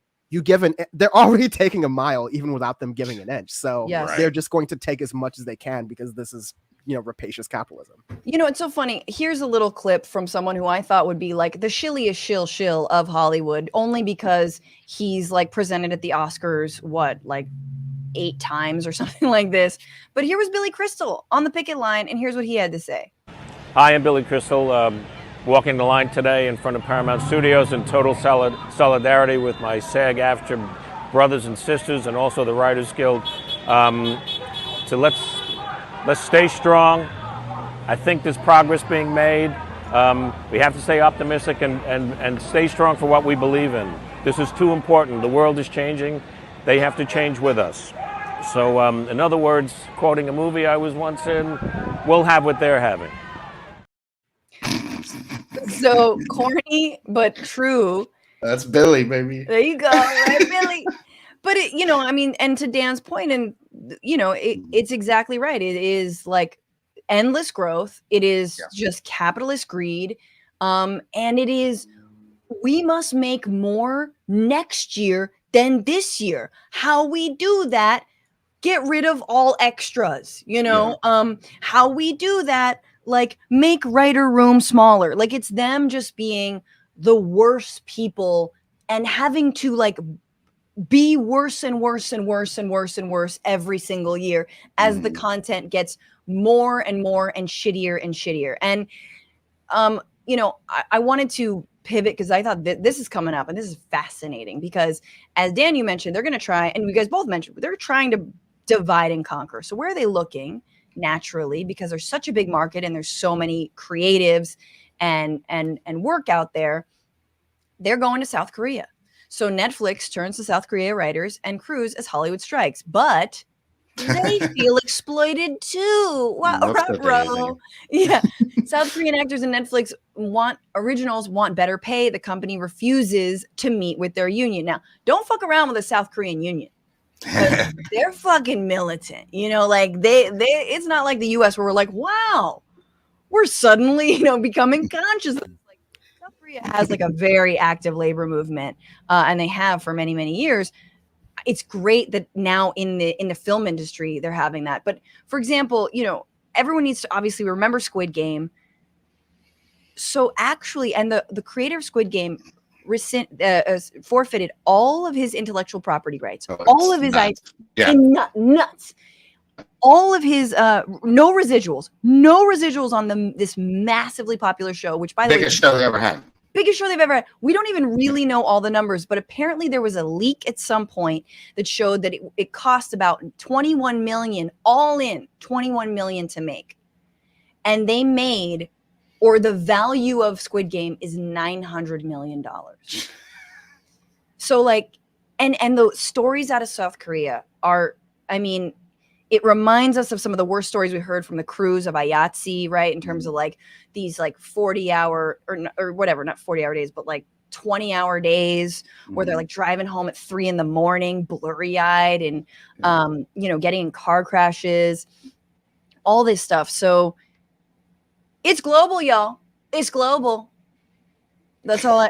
they're already taking a mile even without them giving an inch. So they're just going to take as much as they can, because this is, rapacious capitalism. It's so funny. Here's a little clip from someone who I thought would be like the shilliest shill of Hollywood, only because he's like presented at the Oscars, like 8 times or something like this. But here was Billy Crystal on the picket line, and here's what he had to say. Hi, I'm Billy Crystal, walking the line today in front of Paramount Studios in total solidarity with my SAG-AFTRA brothers and sisters, and also the Writers Guild. So let's stay strong. I think there's progress being made. We have to stay optimistic and stay strong for what we believe in. This is too important. The world is changing. They have to change with us. So in other words, quoting a movie I was once in, we'll have what they're having. So corny, but true. That's Billy, baby. There you go, right, Billy? But and to Dan's point, and it's exactly right. It is like endless growth. It is just capitalist greed. And it is, we must make more next year than this year. How we do that, get rid of all extras, how we do that, like make writer room smaller. Like it's them just being the worst people and having to like be worse and worse and worse and worse and worse every single year as the content gets more and more and shittier and shittier. And, I wanted to pivot because I thought that this is coming up and this is fascinating because as Dan, you mentioned, they're going to try, and you guys both mentioned, they're trying to divide and conquer. So where are they looking? Naturally, because there's such a big market and there's so many creatives and work out there, they're going to South Korea. So Netflix turns to South Korea writers and crews as Hollywood strikes, but they feel exploited too. Wow, right, bro. Yeah. South Korean actors and Netflix want better pay. The company refuses to meet with their union. Now, don't fuck around with the South Korean union. They're fucking militant, like they it's not like the US where we're like, wow, we're suddenly, becoming conscious. Like South Korea has like a very active labor movement, and they have for many, many years. It's great that now in the film industry, they're having that. But for example, everyone needs to obviously remember Squid Game. So actually, and the creator of Squid Game forfeited all of his intellectual property rights, all of his nuts, all of his no residuals on this massively popular show, which by the way, biggest show they ever had. We don't even really know all the numbers, but apparently there was a leak at some point that showed that it cost about 21 million all in, 21 million to make, and they made, or the value of Squid Game is $900 million. So like, and the stories out of South Korea are, it reminds us of some of the worst stories we heard from the crews of IATSE, right? In terms of like these like 40-hour or whatever, not 40-hour days, but like 20-hour days where they're like driving home at 3 a.m, blurry-eyed and, getting in car crashes, all this stuff. So it's global, y'all. It's global. That's all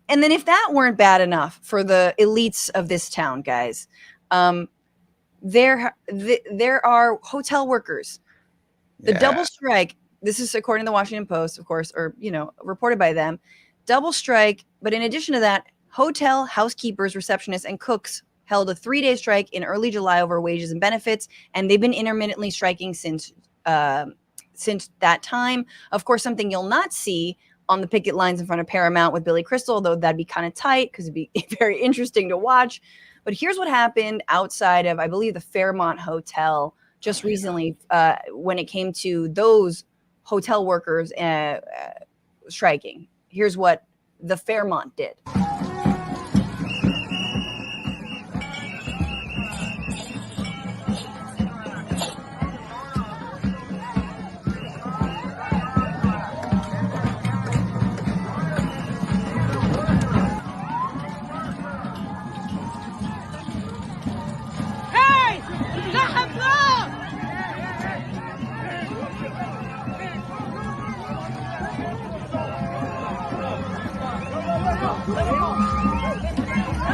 and then if that weren't bad enough for the elites of this town, guys, there are hotel workers. The double strike, this is according to the Washington Post, of course, or, reported by them, double strike. But in addition to that, hotel housekeepers, receptionists, and cooks held a 3-day strike in early July over wages and benefits. And they've been intermittently striking since since that time. Of course, something you'll not see on the picket lines in front of Paramount with Billy Crystal, though that'd be kind of tight because it'd be very interesting to watch. But here's what happened outside of, I believe, the Fairmont Hotel just recently when it came to those hotel workers striking. Here's what the Fairmont did.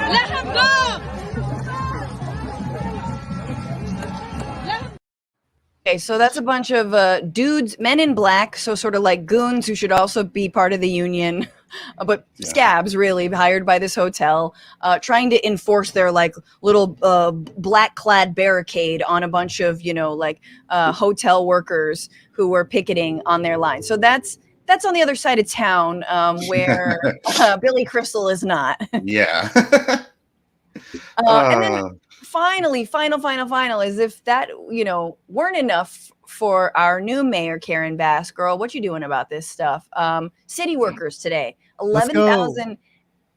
Let him go! Okay, so that's a bunch of dudes, men in black, so sort of like goons who should also be part of the union, but scabs really, hired by this hotel, trying to enforce their like little black-clad barricade on a bunch of, you know, like hotel workers who were picketing on their line. So that's on the other side of town where Billy Crystal is not. Yeah. And then finally, final, as if that, you know, weren't enough for our new mayor, Karen Bass. Girl, what you doing about this stuff? City workers today, 11,000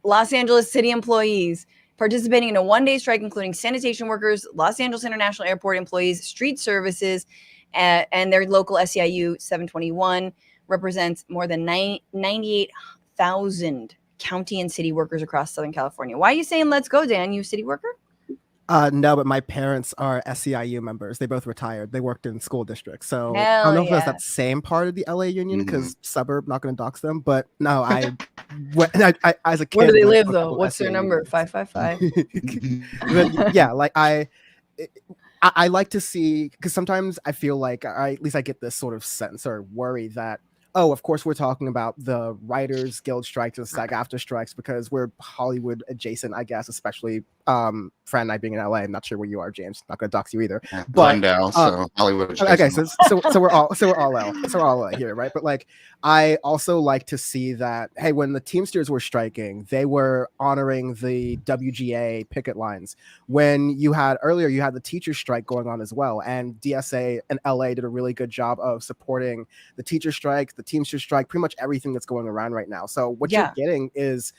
Los Angeles city employees participating in a one-day strike, including sanitation workers, Los Angeles International Airport employees, street services, and their local SEIU 721 represents more than 98,000 county and city workers across Southern California. Why are you saying let's go, Dan? You a city worker? No, but my parents are SEIU members. They both retired. They worked in school districts. So Hell I don't know if that's yeah. that same part of the LA union because suburb, not going to dox them. But no, I as a kid. Where do they live worked though? for What's their SEIU number? unions. 555. But yeah, like I like to see, because sometimes I feel like at least I get this sort of sense or worry that, oh, of course we're talking about the Writers Guild strikes and SAG-AFTRA strikes because we're Hollywood adjacent, I guess, especially Fran and I being in LA. I'm not sure where you are, James. Not going to dox you either. Yeah, But Glendale, so Hollywood adjacent. okay, so we're all LA here, right? But like, I also like to see that, hey, when the Teamsters were striking, they were honoring the WGA picket lines. When you had the teacher strike going on as well, and DSA and LA did a really good job of supporting the teacher strike, the Teamsters strike, pretty much everything that's going around right now. So what you're getting is,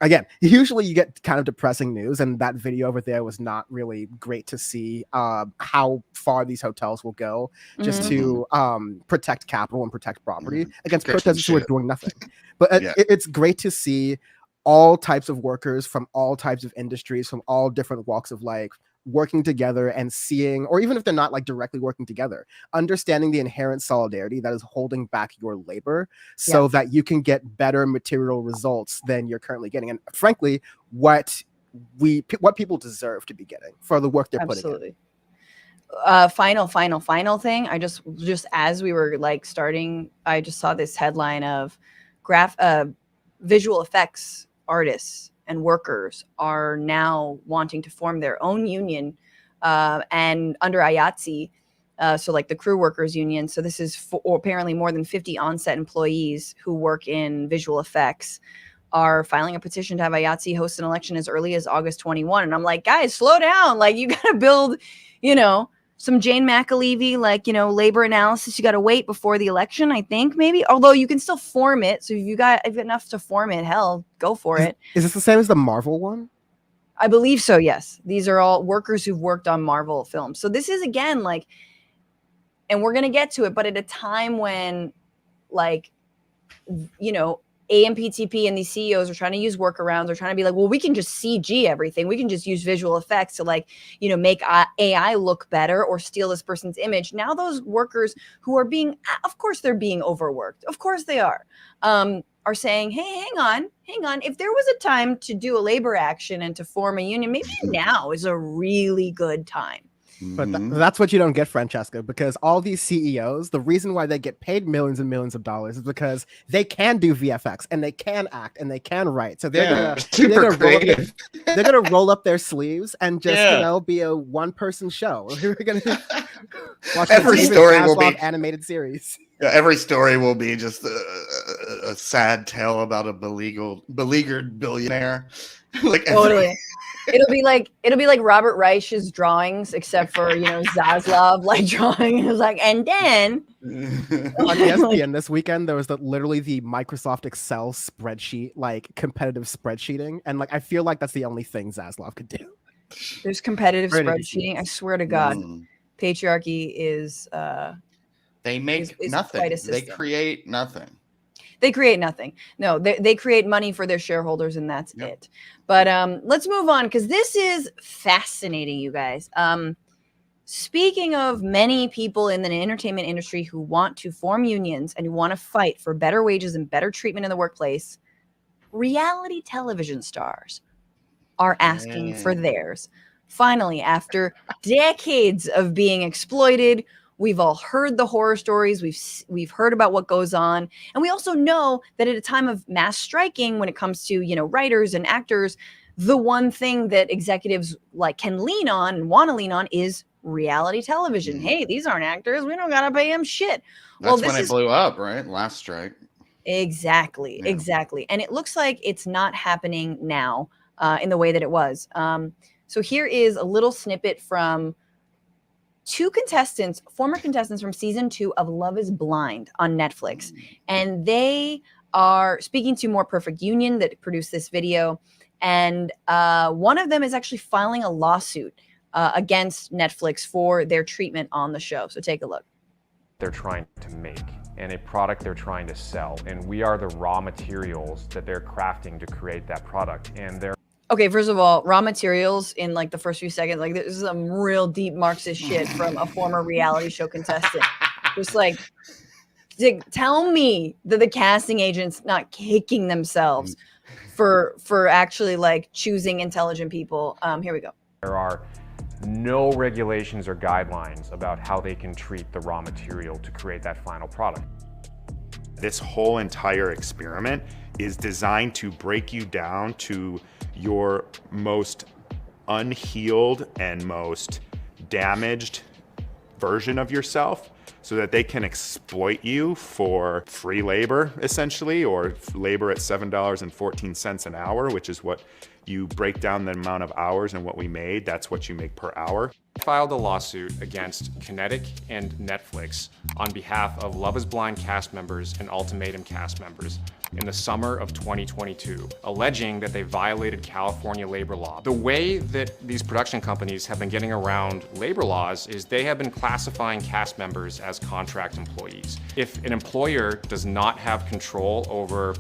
again, usually you get kind of depressing news, and that video over there was not really great to see how far these hotels will go just to protect capital and protect property against protesters who are doing nothing. But it's great to see all types of workers from all types of industries, from all different walks of life, working together and seeing, or even if they're not like directly working together, understanding the inherent solidarity that is holding back your labor so that you can get better material results than you're currently getting. And frankly, what people deserve to be getting for the work they're putting in. Final thing. I just as we were like starting, I just saw this headline of visual effects artists and workers are now wanting to form their own union and under IATSE, so like the crew workers union. So this is for apparently more than 50 on-set employees who work in visual effects are filing a petition to have IATSE host an election as early as August 21. And I'm like, guys, slow down. Like, you got to build, you know, some Jane McAlevey, like, you know, labor analysis. You got to wait before the election, I think, maybe. Although you can still form it. So if you got enough to form it, hell, go for it. Is this the same as the Marvel one? I believe so, yes. These are all workers who've worked on Marvel films. So this is, again, like, and we're going to get to it, but at a time when, like, you know, AMPTP and these CEOs are trying to use workarounds. They're trying to be like, well, we can just CG everything. We can just use visual effects to, like, you know, make AI look better or steal this person's image. Now those workers who are being, of course they're being overworked. Of course they are saying, hey, hang on. If there was a time to do a labor action and to form a union, maybe now is a really good time. But that's what you don't get, Francesca, because all these CEOs, the reason why they get paid millions and millions of dollars is because they can do VFX and they can act and they can write. So they're gonna roll up their sleeves and just be a one-person show. We're gonna watch every story will be animated series. Yeah, every story will be just a sad tale about a beleaguered billionaire. Like totally. It'll be like Robert Reich's drawings, except for Zaslav like drawing. It was like, and then on ESPN this weekend there was literally the Microsoft Excel spreadsheet, like competitive spreadsheeting, and like I feel like that's the only thing Zaslav could do. There's competitive spreadsheeting. I swear to God, patriarchy is. They make nothing. They create nothing. They create nothing. No, they create money for their shareholders, and that's it. But let's move on, because this is fascinating, you guys. Speaking of many people in the entertainment industry who want to form unions and who want to fight for better wages and better treatment in the workplace, reality television stars are asking for theirs. Finally, after decades of being exploited, we've all heard the horror stories. We've heard about what goes on. And we also know that at a time of mass striking, when it comes to, writers and actors, the one thing that executives can lean on and want to lean on is reality television. Hey, these aren't actors. We don't got to pay them shit. That's when it blew up, right? Last strike. Exactly. Yeah. Exactly. And it looks like it's not happening now in the way that it was. So here is a little snippet from two former contestants from season 2 of Love is Blind on Netflix. And they are speaking to More Perfect Union that produced this video. And one of them is actually filing a lawsuit against Netflix for their treatment on the show. So take a look. They're trying to make and a product they're trying to sell. And we are the raw materials that they're crafting to create that product. And they're okay, first of all, raw materials in the first few seconds, this is some real deep Marxist shit from a former reality show contestant. Just tell me that the casting agent's not kicking themselves for actually choosing intelligent people. Here we go. There are no regulations or guidelines about how they can treat the raw material to create that final product. This whole entire experiment is designed to break you down to your most unhealed and most damaged version of yourself so that they can exploit you for free labor, essentially, or labor at $7.14 an hour, which is what you break down the amount of hours and what we made, that's what you make per hour. Filed a lawsuit against Kinetic and Netflix on behalf of Love is Blind cast members and Ultimatum cast members in the summer of 2022, alleging that they violated California labor law. The way that these production companies have been getting around labor laws is they have been classifying cast members as contract employees. If an employer does not have control over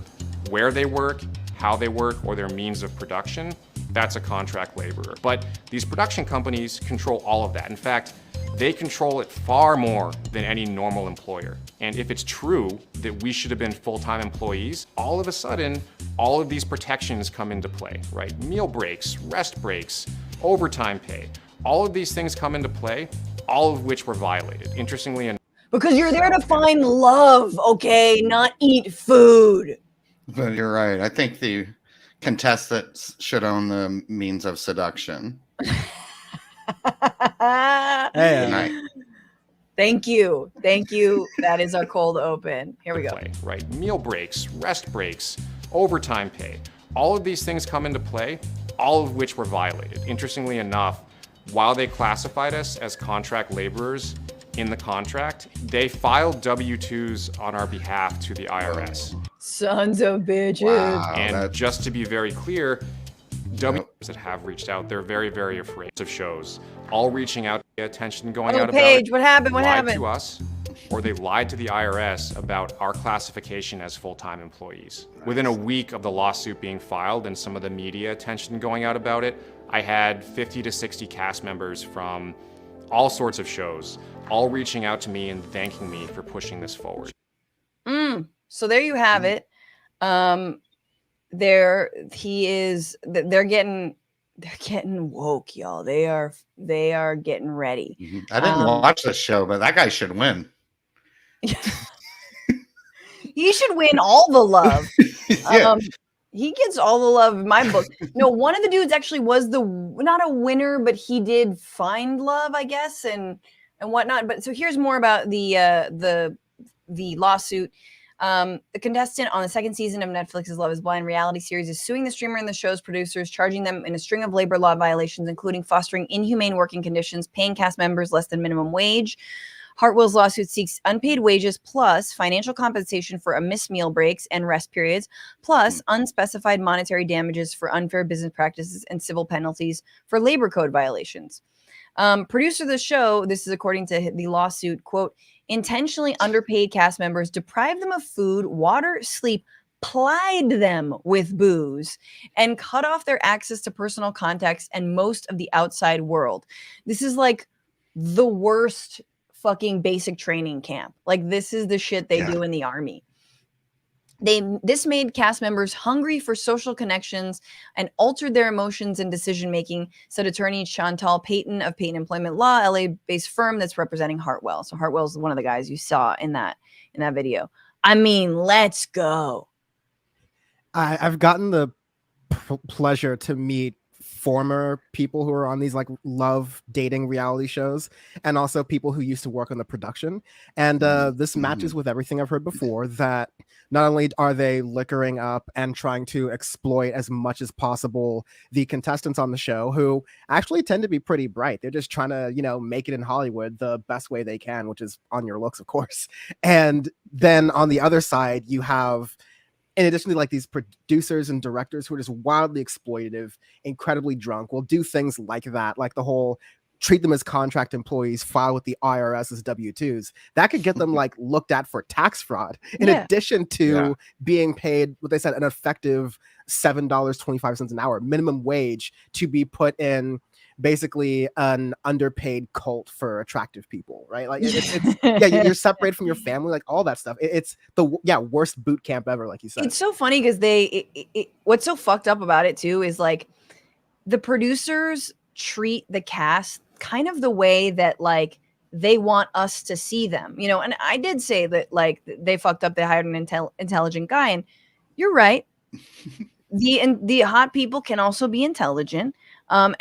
where they work, how they work, or their means of production, that's a contract laborer. But these production companies control all of that. In fact, they control it far more than any normal employer. And if it's true that we should have been full-time employees, all of a sudden, all of these protections come into play, right? Meal breaks, rest breaks, overtime pay, all of these things come into play, all of which were violated. Interestingly enough. Because you're there to find love, okay? Not eat food. But you're right. I think the contestants should own the means of seduction. Hey. Thank you. That is our cold open. Here we go. Right. Meal breaks, rest breaks, overtime pay. All of these things come into play, all of which were violated. Interestingly enough, while they classified us as contract laborers in the contract, they filed W-2s on our behalf to the IRS. Sons of bitches. Wow, and just to be very clear, W-2s that have reached out, they're very, very afraid of shows. All reaching out, attention going out Paige, about what happened? What lied happened? to us, or they lied to the IRS about our classification as full-time employees. Nice. Within a week of the lawsuit being filed and some of the media attention going out about it, I had 50 to 60 cast members from all sorts of shows, all reaching out to me and thanking me for pushing this forward. So there you have it. They're getting they're getting woke, y'all. They are getting ready. I didn't watch the show, but that guy should win. He should win all the love. Yeah. He gets all the love in my book. No, one of the dudes actually was not a winner, but he did find love, I guess, and whatnot. But so here's more about the lawsuit. The contestant on the second season of Netflix's Love is Blind reality series is suing the streamer and the show's producers, charging them in a string of labor law violations, including fostering inhumane working conditions, paying cast members less than minimum wage. Hartwell's lawsuit seeks unpaid wages plus financial compensation for missed meal breaks and rest periods, plus unspecified monetary damages for unfair business practices and civil penalties for labor code violations. Producer of the show, this is according to the lawsuit, quote, intentionally underpaid cast members, deprived them of food, water, sleep, plied them with booze, and cut off their access to personal contacts and most of the outside world. This is like the worst fucking basic training camp. Like, this is the shit they do in the army. This made cast members hungry for social connections and altered their emotions and decision making, said attorney Chantal Payton of Payton Employment Law, LA-based firm that's representing Hartwell. So Hartwell's one of the guys you saw in that video. I mean, let's go. I've gotten the pleasure to meet former people who are on these like love dating reality shows, and also people who used to work on the production. And this matches with everything I've heard before, that not only are they liquoring up and trying to exploit as much as possible the contestants on the show, who actually tend to be pretty bright. They're just trying to, make it in Hollywood the best way they can, which is on your looks, of course. And then on the other side, you have, in addition to like these producers and directors who are just wildly exploitative, incredibly drunk, will do things like that, like the whole treat them as contract employees, file with the IRS as W-2s. That could get them like looked at for tax fraud, in addition to being paid what they said, an effective $7.25 an hour minimum wage, to be put in basically an underpaid cult for attractive people, right? Like you're separated from your family, like all that stuff. It's the worst boot camp ever, like you said. It's so funny because what's so fucked up about it too is like the producers treat the cast kind of the way that like they want us to see them, and I did say that like they fucked up, they hired an intelligent guy, and you're right. The hot people can also be intelligent. And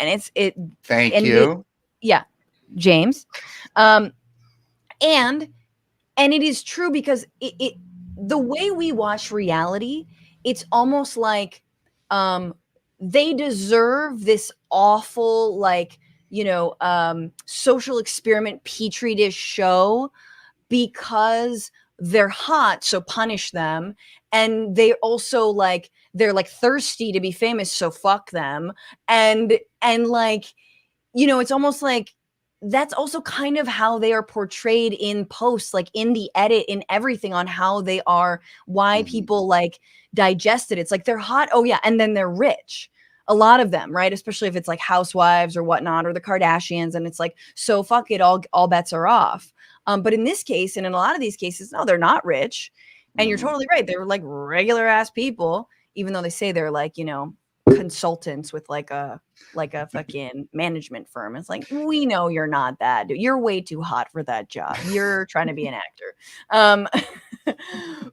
Thank you. James. And it is true because it the way we watch reality, it's almost like they deserve this awful, like, social experiment petri dish show because they're hot, so punish them. And they also like, they're like thirsty to be famous, so fuck them. And like, it's almost like that's also kind of how they are portrayed in post, like in the edit, in everything, on how they are, why people like digest it. It's like they're hot. Oh yeah. And then they're rich. A lot of them, right? Especially if it's like housewives or whatnot, or the Kardashians. And it's like, so fuck it, all bets are off. But in this case, and in a lot of these cases, no, they're not rich. And you're totally right. They're like regular ass people, even though they say they're like, consultants with like a fucking management firm. It's like, we know you're not that, dude. You're way too hot for that job. You're trying to be an actor.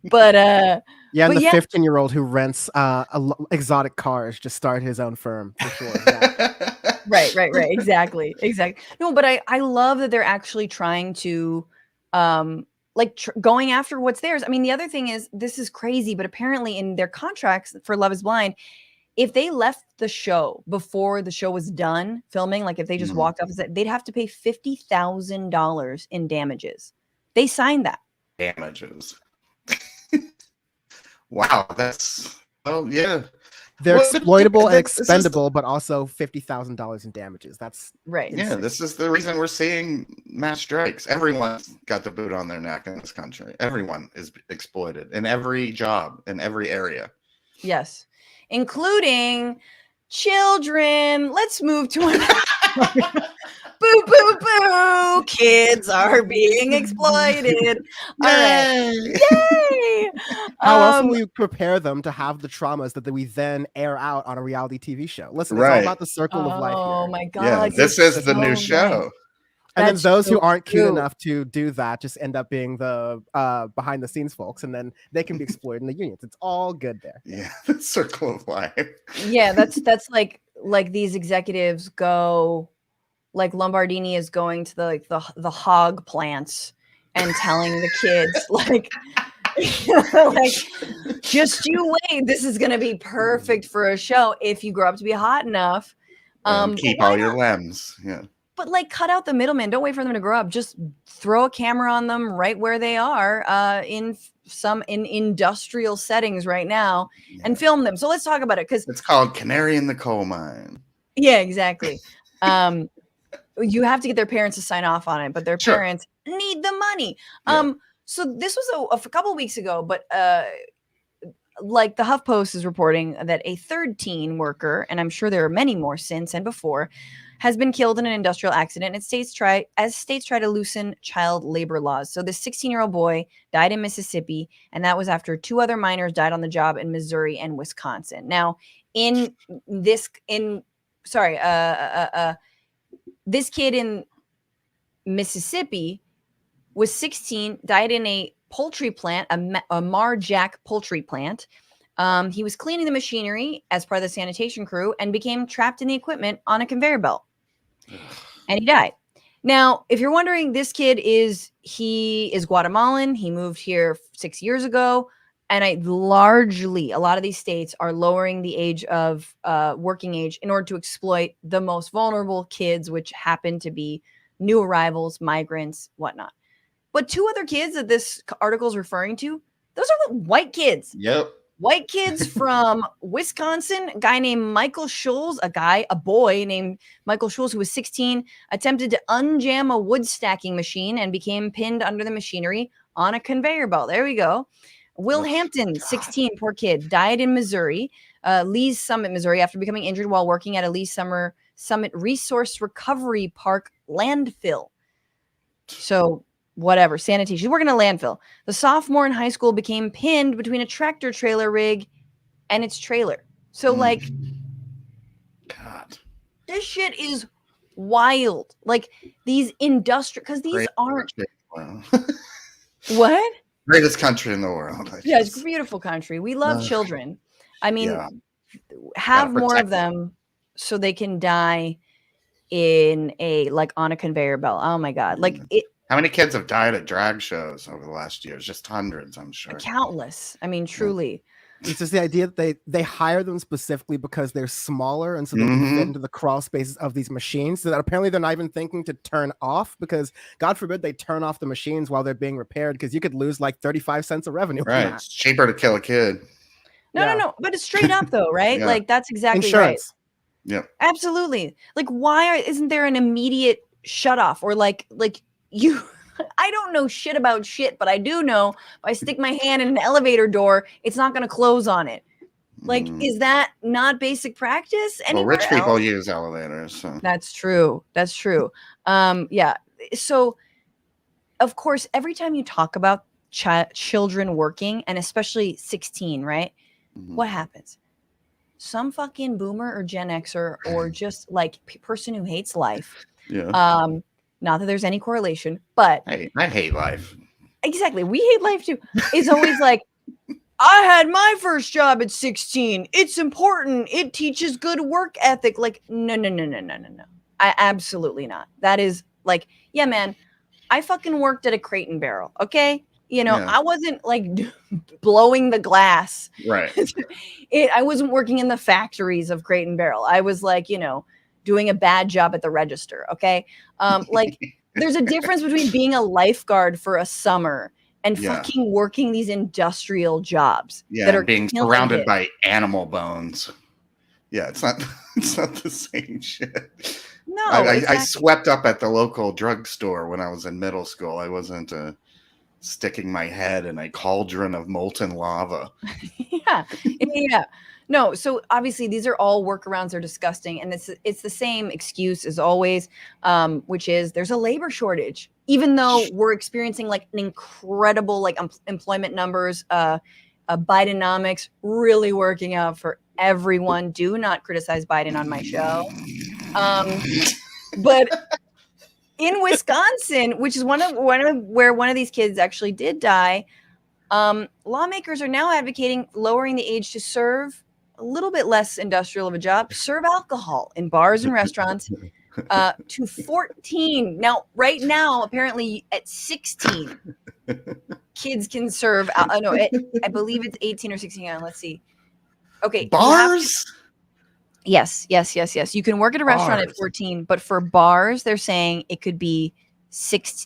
But the 15-year-old who rents exotic cars just started his own firm, for sure. Yeah. Right. Exactly. No, but I love that they're actually trying to going after what's theirs. I mean, the other thing is, this is crazy, but apparently in their contracts for Love is Blind, if they left the show before the show was done filming, like if they just walked off, they'd have to pay $50,000 in damages. They signed that. Damages. Wow, that's They're exploitable and expendable, but also $50,000 in damages. That's right. Yeah, this is the reason we're seeing mass strikes. Everyone's got the boot on their neck in this country. Everyone is exploited in every job, in every area. Yes, including children. Let's move to another. Boo, boo, boo. Kids are being exploited. All right. Yay. How else will we prepare them to have the traumas that we then air out on a reality TV show? Listen, it's all about the circle of life here. Oh my God. Yeah, this is the new show. And then those who aren't cute true. enough to do that just end up being the behind the scenes folks, and then they can be exploited in the unions. It's all good there. Yeah, the circle of life. Yeah, that's like these executives go, like Lombardini is going to the hog plants and telling the kids like just you wait, this is gonna be perfect for a show if you grow up to be hot enough. Keep all your limbs. Yeah. But like, cut out the middleman. Don't wait for them to grow up. Just throw a camera on them right where they are in industrial settings right now and film them. So let's talk about it, because it's called Canary in the Coal Mine. Yeah, exactly. You have to get their parents to sign off on it, but their parents need the money. So this was a couple weeks ago, but like the HuffPost is reporting that a third teen worker, and I'm sure there are many more since and before, has been killed in an industrial accident. And states try to loosen child labor laws. So this 16-year-old boy died in Mississippi, and that was after 2 other minors died on the job in Missouri and Wisconsin. Now, this kid in Mississippi was 16, died in a poultry plant, a Maher poultry plant. He was cleaning the machinery as part of the sanitation crew and became trapped in the equipment on a conveyor belt. And he died. Now, if you're wondering, this kid is Guatemalan. He moved here 6 years ago. And a lot of these states are lowering the age of working age in order to exploit the most vulnerable kids, which happen to be new arrivals, migrants, whatnot. But 2 other kids that this article is referring to, those are white kids. Yep. White kids from Wisconsin. A guy named Michael Schulz, a boy named Michael Schulz, who was 16, attempted to unjam a wood stacking machine and became pinned under the machinery on a conveyor belt. There we go. Will Hampton, 16, poor kid, died in Missouri, Lee's Summit, Missouri, after becoming injured while working at a Lee's Summit Resource Recovery Park landfill. So whatever, sanitation. She's working at a landfill. The sophomore in high school became pinned between a tractor trailer rig and its trailer. So like, God, this shit is wild. Like these because these aren't. What? Greatest country in the world. Yeah, it's a beautiful country. We love children. I mean, have more of them so they can die on a conveyor belt. Oh my God. Like how many kids have died at drag shows over the last years? Just hundreds, I'm sure. Countless. I mean, truly. It's just the idea that they hire them specifically because they're smaller, and so they can fit into the crawl spaces of these machines, so that apparently they're not even thinking to turn off, because God forbid they turn off the machines while they're being repaired, because you could lose like 35 cents of revenue. Right. It's cheaper to kill a kid. No. But it's straight up though, right? Yeah. Like that's exactly Insurance. Right. Yeah. Absolutely. Like isn't there an immediate shut off, or like you I don't know shit about shit, but I do know if I stick my hand in an elevator door, it's not going to close on it. Like, is that not basic practice? Well, rich people use elevators. So. That's true. Yeah. So, of course, every time you talk about children working, and especially 16, right? What happens? Some fucking boomer or Gen Xer or just like person who hates life. Yeah. Not that there's any correlation, but I hate life. Exactly. We hate life too. It's always like, I had my first job at 16. It's important. It teaches good work ethic. Like, no. I absolutely not. That is like, yeah, man, I fucking worked at a Crate and Barrel. Okay. I wasn't like blowing the glass. Right. I wasn't working in the factories of Crate and Barrel. I was like, doing a bad job at the register. Okay. Like there's a difference between being a lifeguard for a summer and fucking working these industrial jobs that are being surrounded by animal bones. Yeah. It's not the same shit. No, I swept up at the local drugstore when I was in middle school. I wasn't sticking my head in a cauldron of molten lava. Yeah. No, so obviously these are all workarounds. They're disgusting, and it's the same excuse as always, which is there's a labor shortage, even though we're experiencing like an incredible like employment numbers. Bidenomics really working out for everyone. Do not criticize Biden on my show. But in Wisconsin, which is one of where one of these kids actually did die, lawmakers are now advocating lowering the age to serve a little bit less industrial of a job, serve alcohol in bars and restaurants to 14. Now, right now, apparently at 16, kids can serve. No, I believe it's 18 or 16. Let's see. Okay, bars. Yes. You can work at a restaurant at 14, but for bars, they're saying it could be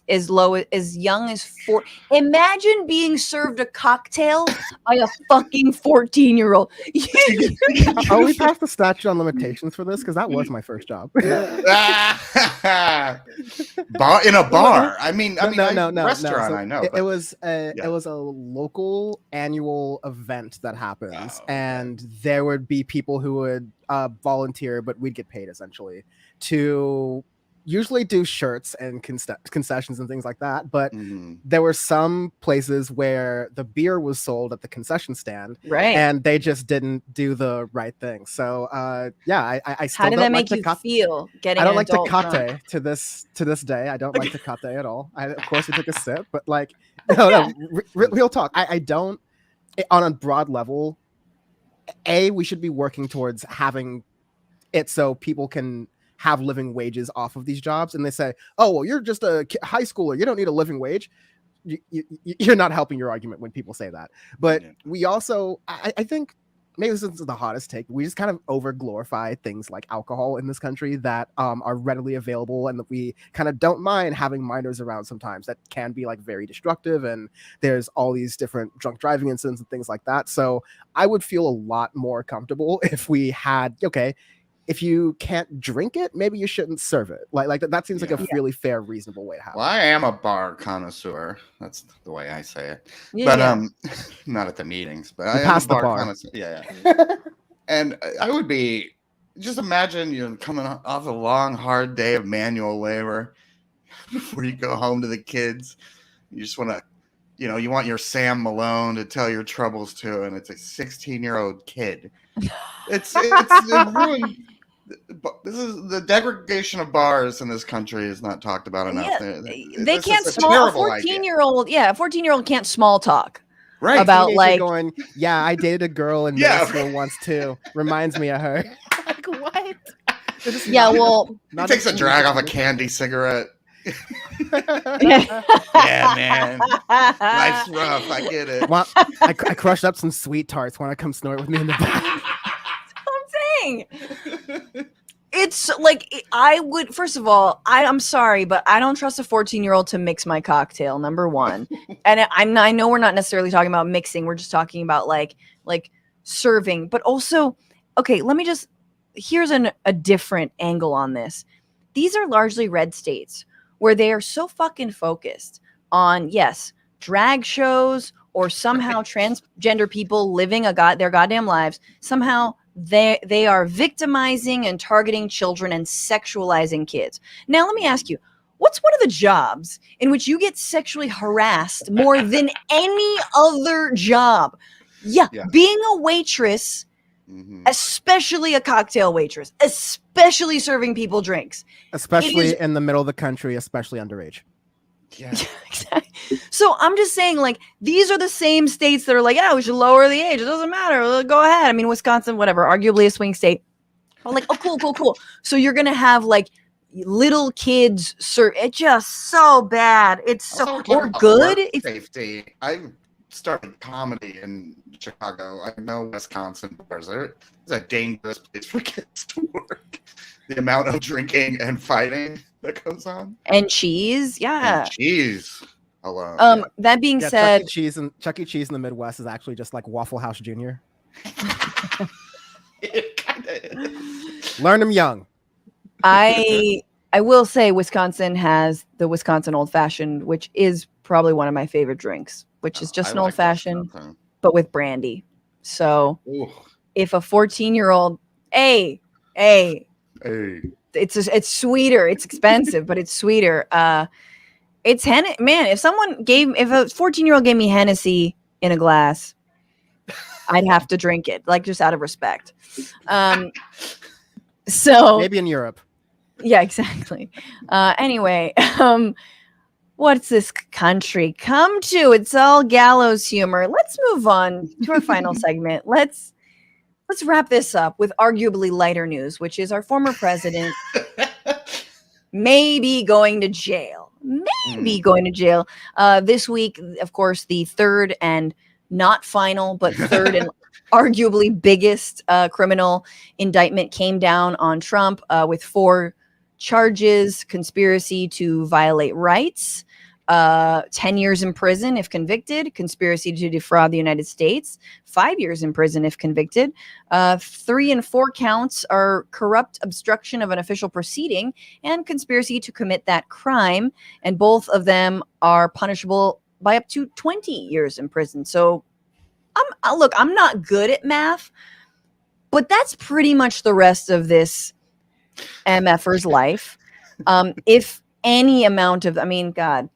as young as 4. Imagine being served a cocktail by a fucking 14-year-old. Are we past the statute on limitations for this? Because that was my first job. In a bar. I mean, no. Restaurant. So I know. It was a local annual event that happens, and there would be people who would volunteer, but we'd get paid essentially to usually do shirts and concessions and things like that. But there were some places where the beer was sold at the concession stand, right? And they just didn't do the right thing. So I still how did that make like you feel? Getting I don't like Tecate to this day. I don't like Tecate at all. Of course, we took a sip, but like, no, real talk. I don't. On a broad level, we should be working towards having it so people can have living wages off of these jobs. And they say, oh, well, you're just a high schooler, you don't need a living wage. You're not helping your argument when people say that. But we also, I think, maybe this is the hottest take, we just kind of over glorify things like alcohol in this country that are readily available, and that we kind of don't mind having minors around sometimes that can be like very destructive, and there's all these different drunk driving incidents and things like that. So I would feel a lot more comfortable if we had, okay, if you can't drink it, maybe you shouldn't serve it. Like that seems like a really fair, reasonable way to have it. Well, I am a bar connoisseur. That's the way I say it. But not at the meetings, but I am a bar connoisseur. Yeah. And I would be, just imagine you're coming off a long, hard day of manual labor before you go home to the kids. You just want to, you want your Sam Malone to tell your troubles to, and it's a 16-year-old kid. It's ruined. This is the degradation of bars in this country is not talked about enough. They can't small. 14-year-old, a 14-year-old can't small talk. Right. About like going, I dated a girl in middle school once too. Reminds me of her. Like what? He takes a drag off a candy cigarette. Yeah, man. Life's rough. I get it. Well, I crushed up some sweet tarts. Want to come snort with me in the back? It's like I would. First of all, I'm sorry, but I don't trust a 14-year-old to mix my cocktail. Number one, and I know we're not necessarily talking about mixing. We're just talking about like serving. But also, okay, here's a different angle on this. These are largely red states where they are so fucking focused on drag shows or somehow transgender people living their goddamn lives. Somehow they are victimizing and targeting children and sexualizing kids. Now, let me ask you, what's one of the jobs in which you get sexually harassed more than any other job? Yeah. Being a waitress, especially a cocktail waitress, especially serving people drinks. Especially in the middle of the country, especially underage. Yeah. Exactly. So I'm just saying, like, these are the same states that are like, we should lower the age. It doesn't matter. Go ahead. I mean, Wisconsin, whatever, arguably a swing state. I'm like, oh, cool. So you're going to have like little kids serve. It's just so bad. It's so good. Safety. I started comedy in Chicago. I know Wisconsin bars. It's a dangerous place for kids to work. The amount of drinking and fighting that goes on. And cheese, And cheese alone. That being said, Chuck E. Cheese in the Midwest is actually just like Waffle House Jr. It kind of is. Learn them young. I will say Wisconsin has the Wisconsin Old Fashioned, which is probably one of my favorite drinks, which is just an old fashioned, but with brandy. So if a 14-year-old, it's sweeter. It's expensive, but it's sweeter. It's man. If a 14-year-old gave me Hennessy in a glass, I'd have to drink it, like just out of respect. So maybe in Europe. Yeah, exactly. Anyway, what's this country come to? It's all gallows humor. Let's move on to our final segment. Let's wrap this up with arguably lighter news, which is our former president maybe going to jail. Maybe going to jail. This week, of course, the third and not final, but third and arguably biggest criminal indictment came down on Trump with 4 charges: conspiracy to violate rights, 10 years in prison if convicted, conspiracy to defraud the United States, 5 years in prison if convicted. 3 and 4 counts are corrupt obstruction of an official proceeding and conspiracy to commit that crime. And both of them are punishable by up to 20 years in prison. So I'm not good at math, but that's pretty much the rest of this MFer's life. If any amount of, God,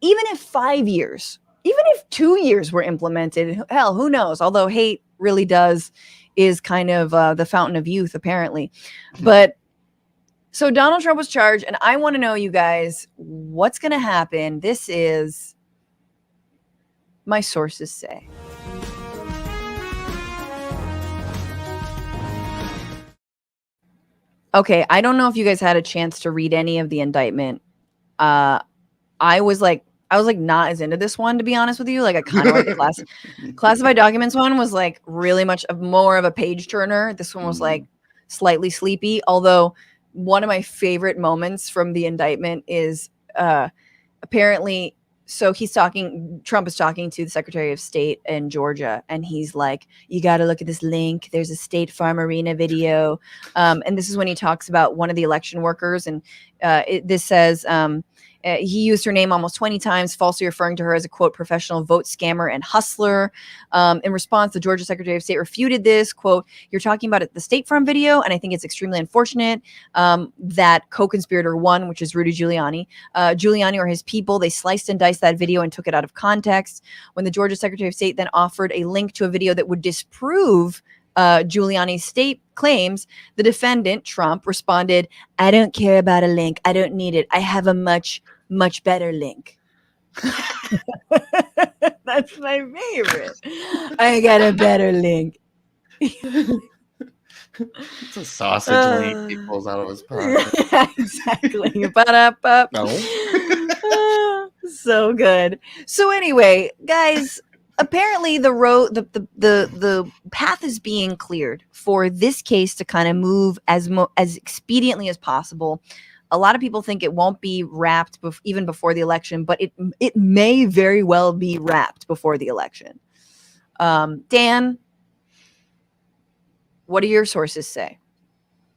even if 5 years, even if 2 years were implemented, hell, who knows? Although hate really is kind of the fountain of youth, apparently. But so Donald Trump was charged, and I want to know, you guys, what's going to happen. This is my sources say. Okay, I don't know if you guys had a chance to read any of the indictment. I was not as into this one, to be honest with you. Like, I kind of like the classified documents one was like really much more of a page turner. This one was like slightly sleepy. Although one of my favorite moments from the indictment is apparently. So Trump is talking to the Secretary of State in Georgia, and he's like, you got to look at this link. There's a State Farm Arena video. And this is when he talks about one of the election workers. And this says, he used her name almost 20 times, falsely referring to her as a, quote, professional vote scammer and hustler. In response, the Georgia Secretary of State refuted this, quote, you're talking about the State Farm video, and I think it's extremely unfortunate that co-conspirator 1, which is Rudy Giuliani, or his people, they sliced and diced that video and took it out of context. When the Georgia Secretary of State then offered a link to a video that would disprove Giuliani's state claims, the defendant, Trump, responded, I don't care about a link. I don't need it. I have a much, much better link. That's my favorite. I got a better link. It's a sausage link he pulls out of his pocket. Exactly. No. So good. So anyway, guys, apparently the path is being cleared for this case to kind of move as expediently as possible. A lot of people think it won't be wrapped even before the election, but it may very well be wrapped before the election. Dan, what do your sources say?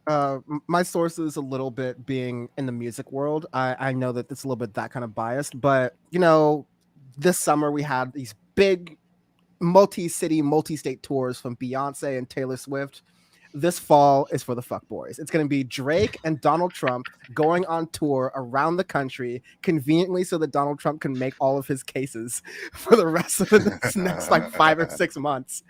My sources a little bit being in the music world. I know that it's a little bit that kind of biased, but this summer we had these big multi-city, multi-state tours from Beyonce and Taylor Swift. This fall is for the fuckboys. It's going to be Drake and Donald Trump going on tour around the country, conveniently so that Donald Trump can make all of his cases for the rest of the next like 5 or 6 months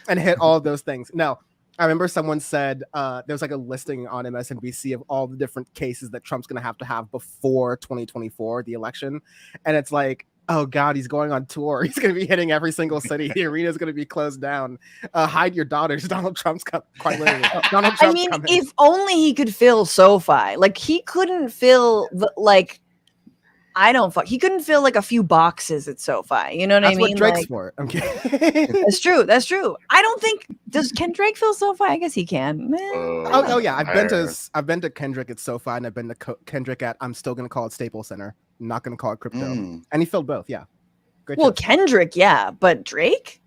and hit all of those things. No, I remember someone said there was like a listing on MSNBC of all the different cases that Trump's going to have before 2024, the election. And it's like, oh God, he's going on tour. He's going to be hitting every single city. The arena is going to be closed down. Hide your daughters. Donald Trump's quite literally. Donald Trump's coming. If only he could fill SoFi. Like, he couldn't fill he couldn't fill like a few boxes at SoFi. You know what I mean? That's what Drake's for. I'm kidding. That's true. I don't think can Drake fill SoFi? I guess he can. Oh yeah. I've been to Kendrick at SoFi, and I've been to Kendrick at, I'm still gonna call it Staples Center. I'm not gonna call it crypto. And he filled both. Yeah. Great. Well, Kendrick, yeah, but Drake?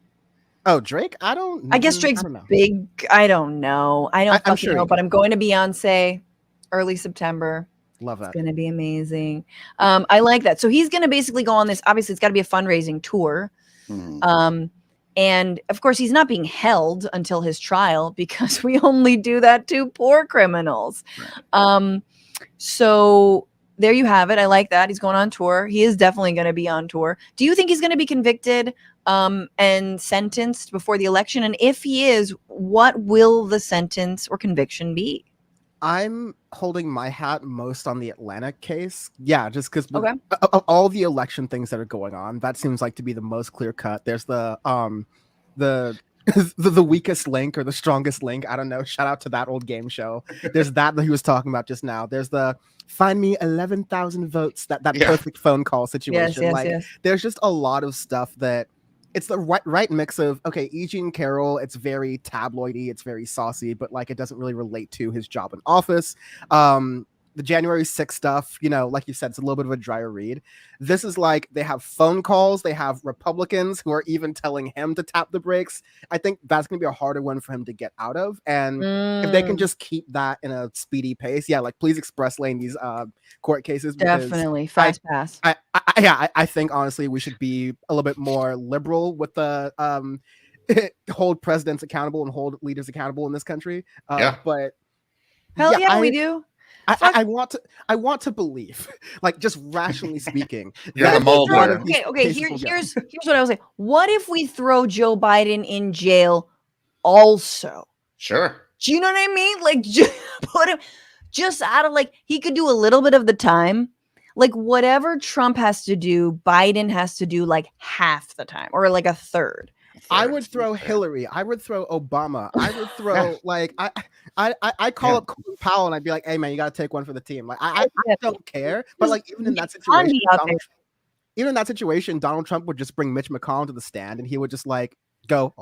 Oh, Drake? I guess Drake's big. I don't know. I'm sure know, but I'm going to Beyonce early September. Love that. It's going to be amazing. I like that. So he's going to basically go on this. Obviously, it's got to be a fundraising tour. And of course, he's not being held until his trial because we only do that to poor criminals. Right. So there you have it. I like that. He's going on tour. He is definitely going to be on tour. Do you think he's going to be convicted and sentenced before the election? And if he is, what will the sentence or conviction be? I'm holding my hat most on the Atlanta case. Yeah, just because Okay. all the election things that are going on, that seems like to be the most clear cut. There's the the weakest link or the strongest link. I don't know. Shout out to that old game show. There's that he was talking about just now. There's the find me 11,000 votes. That perfect phone call situation. Yes. There's just a lot of stuff that it's the right mix of, okay, E. Jean Carroll, it's very tabloidy, it's very saucy, but like it doesn't really relate to his job in office. The January 6th stuff, you know, like you said, it's a little bit of a drier read. This is like they have phone calls, they have Republicans who are even telling him to tap the brakes. I think that's going to be a harder one for him to get out of. And if they can just keep that in a speedy pace, yeah, like please express lane these court cases. Definitely fast pass. I think honestly we should be a little bit more liberal with the hold presidents accountable and hold leaders accountable in this country. But hell yeah, we do. I want to believe, like just rationally speaking. Okay. Here's what I was saying. What if we throw Joe Biden in jail also? Sure. Do you know what I mean? Like just put him just out of like he could do a little bit of the time. Like whatever Trump has to do, Biden has to do like half the time or like a third. I would throw Hillary. I would throw Obama. I would throw like I call up Colin Powell and I'd be like, hey man, you got to take one for the team. Like I don't care, but like even in that situation, Donald Trump would just bring Mitch McConnell to the stand and he would just like go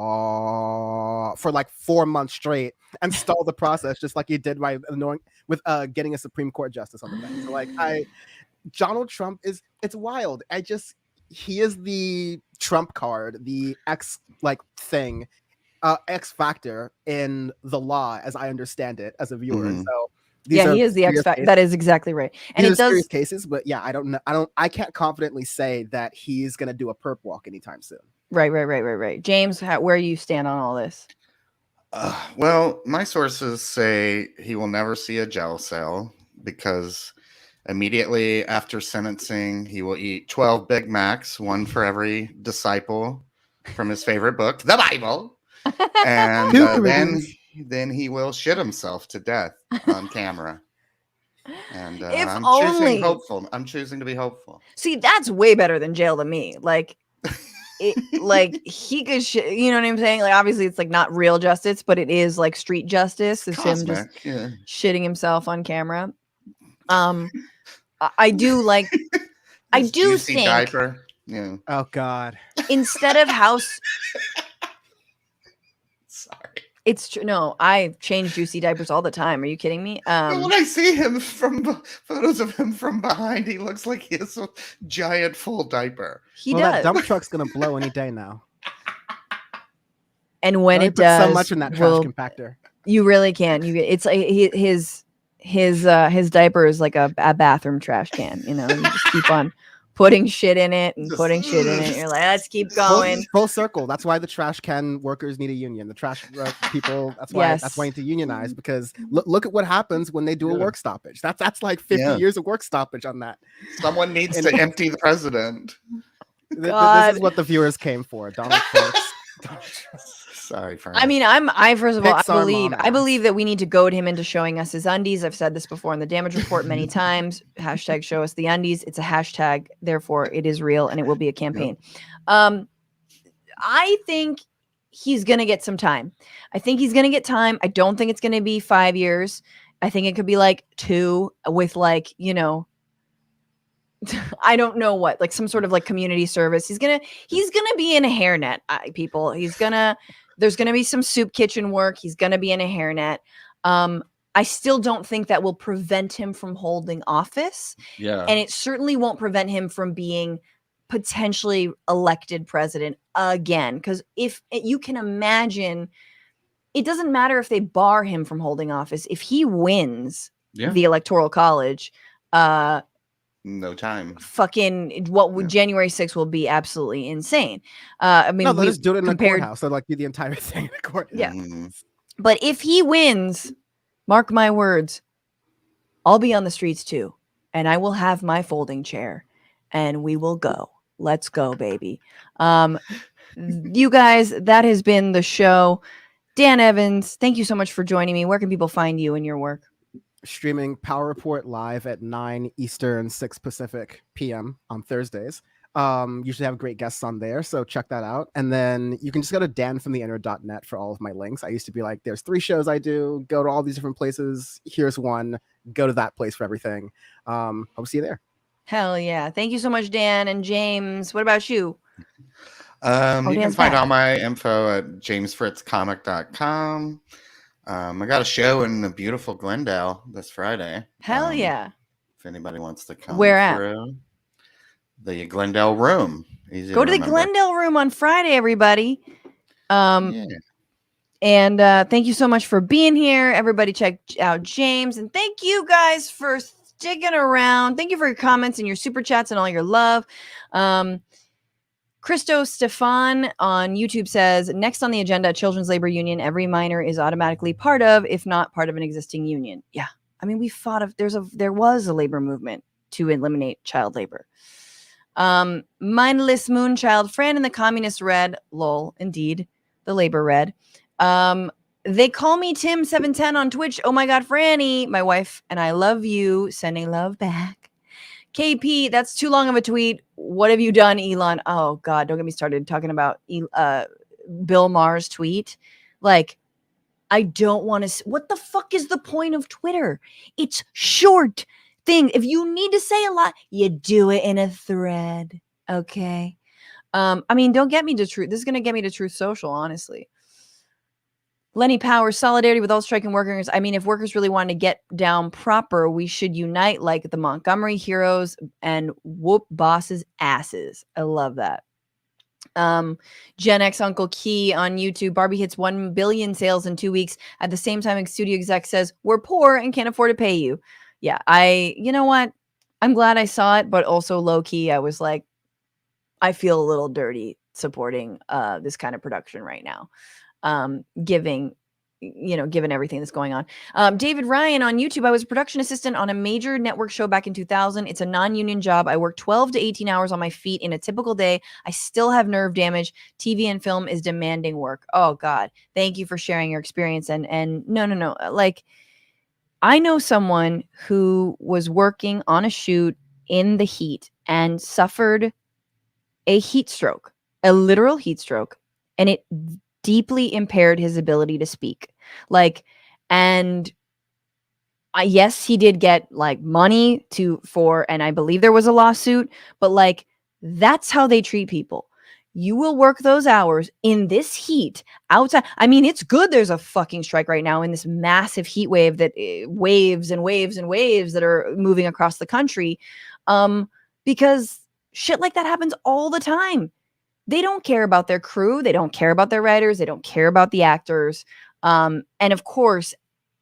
for like 4 months straight and stall the process, just like he did by with getting a Supreme Court justice on the bench. So like Donald Trump it's wild. He is the Trump card, the X factor in the law, as I understand it as a viewer. Mm-hmm. So he is the X factor. That is exactly right. And these are serious cases, but yeah, I can't confidently say that he's gonna do a perp walk anytime soon. Right. James, where you stand on all this? Well, my sources say he will never see a jail cell because immediately after sentencing, he will eat 12 Big Macs, one for every disciple from his favorite book, the Bible. And then he will shit himself to death on camera. And I'm choosing to be hopeful. See, that's way better than jail to me. Like, he could shit, you know what I'm saying? Like, obviously, it's like not real justice, but it is like street justice. It's him just shitting himself on camera. I do think diaper. Yeah. Oh God. Instead of house. Sorry. It's true. No, I change juicy diapers all the time. Are you kidding me? When I see him from photos of him from behind, he looks like he has a giant full diaper. He does. That dump truck's gonna blow any day now. And when it does, so much in that trash compactor. You really can. It's like his diaper is like a bathroom trash can. You know, you just keep on putting shit in it and putting shit in it. You're like, let's keep going. Full circle. That's why the trash can workers need a union. The trash people. That's why you need to unionize, because look at what happens when they do a work stoppage. That's like 50 years of work stoppage on that. Someone needs to empty the president. This is what the viewers came for. Donald Trump. Sorry, Fern. I mean, first of all, I believe that we need to goad him into showing us his undies. I've said this before in the damage report many times. Hashtag show us the undies. It's a hashtag, therefore it is real, and it will be a campaign. Yep. I think he's gonna get some time. I don't think it's gonna be 5 years. I think it could be like 2 with like, you know, I don't know what, like some sort of like community service. He's gonna be in a hairnet, people. There's gonna be some soup kitchen work. He's gonna be in a hairnet. I still don't think that will prevent him from holding office. Yeah, and it certainly won't prevent him from being potentially elected president again. Because if you can imagine, it doesn't matter if they bar him from holding office. If he wins the Electoral College, no time. Fucking January 6th will be absolutely insane. I mean, they'll just do it in the courthouse. They'll like do the entire thing in the courthouse. Yeah. But if he wins, mark my words, I'll be on the streets too. and I will have my folding chair and we will go. Let's go, baby. You guys, that has been the show. Dan Evans, thank you so much for joining me. Where can people find you and your work? Streaming Power Report live at 9 Eastern, 6 Pacific PM on Thursdays. Usually have great guests on there, so check that out. And then you can just go to danfromtheinner.net for all of my links. I used to be like, there's 3 shows I do, go to all these different places. Here's one, go to that place for everything. Hope to see you there. Hell yeah. Thank you so much, Dan. And James, what about you? You can Dan's find back. all my info at jamesfritzcomic.com. I got a show in the beautiful Glendale this Friday. Hell yeah. If anybody wants to come Where at? through. The Glendale Room. Easy Go to the remember. Glendale Room on Friday, everybody. Yeah. And thank you so much for being here. Everybody check out James. And thank you guys for sticking around. Thank you for your comments and your super chats and all your love. Christo Stefan on YouTube says, next on the agenda, Children's Labor Union. Every minor is automatically part of, if not part of an existing union. Yeah. I mean, we fought there was a labor movement to eliminate child labor. Mindless Moonchild, Fran and the Communist Red, lol, indeed, the Labor Red. They call me Tim710 on Twitch. Oh my God, Franny, my wife and I love you. Sending love back. KP, that's too long of a tweet. What have you done, Elon? Oh God, don't get me started talking about Bill Maher's tweet. Like, I don't want to. What the fuck is the point of Twitter? It's short thing. If you need to say a lot, you do it in a thread. Okay. I mean, don't get me to Truth. This is gonna get me to Truth Social, honestly. Lenny Powers, solidarity with all striking workers. I mean, if workers really want to get down proper, we should unite like the Montgomery heroes and whoop bosses' asses. I love that. Gen X Uncle Key on YouTube. Barbie hits 1 billion sales in 2 weeks. At the same time, a studio exec says, we're poor and can't afford to pay you. Yeah, you know what? I'm glad I saw it, but also low key, I was like, I feel a little dirty supporting this kind of production right now. Given everything that's going on. David Ryan on YouTube. I was a production assistant on a major network show back in 2000. It's a non-union job. I work 12 to 18 hours on my feet in a typical day. I still have nerve damage. TV and film is demanding work. Oh God. Thank you for sharing your experience. And no. Like, I know someone who was working on a shoot in the heat and suffered a heat stroke, a literal heat stroke. And it deeply impaired his ability to speak. Like, and yes, he did get like money and I believe there was a lawsuit, but like, that's how they treat people. You will work those hours in this heat outside. I mean, it's good there's a fucking strike right now in this massive heat wave that waves and waves and waves that are moving across the country. Because shit like that happens all the time. They don't care about their crew. They don't care about their writers. They don't care about the actors. And of course,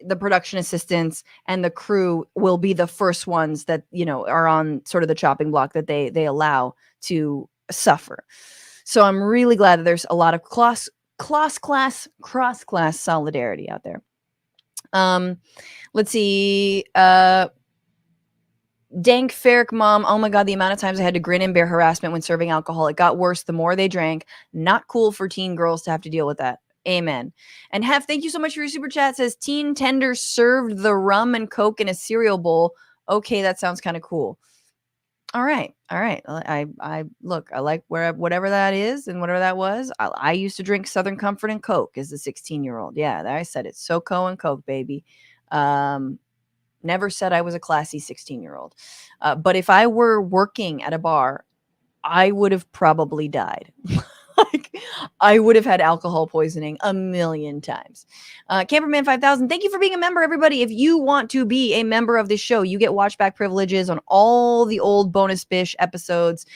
the production assistants and the crew will be the first ones that, are on sort of the chopping block that they allow to suffer. So I'm really glad that there's a lot of cross-class solidarity out there. Let's see. Dank Ferric Mom, oh my God, the amount of times I had to grin and bear harassment when serving alcohol. It got worse the more they drank. Not cool for teen girls to have to deal with that. Amen. And Hef, thank you so much for your super chat. It says teen tender served the rum and Coke in a cereal bowl. Okay, that sounds kind of cool. All right. I look, I like whatever that is and whatever that was. I used to drink Southern Comfort and Coke as a 16-year-old. Yeah, I said it. SoCo and Coke, baby. Never said I was a classy 16-year-old. But if I were working at a bar, I would have probably died. Like, I would have had alcohol poisoning a million times. Camperman 5000, thank you for being a member, everybody. If you want to be a member of this show, you get watchback privileges on all the old Bonus Bish episodes.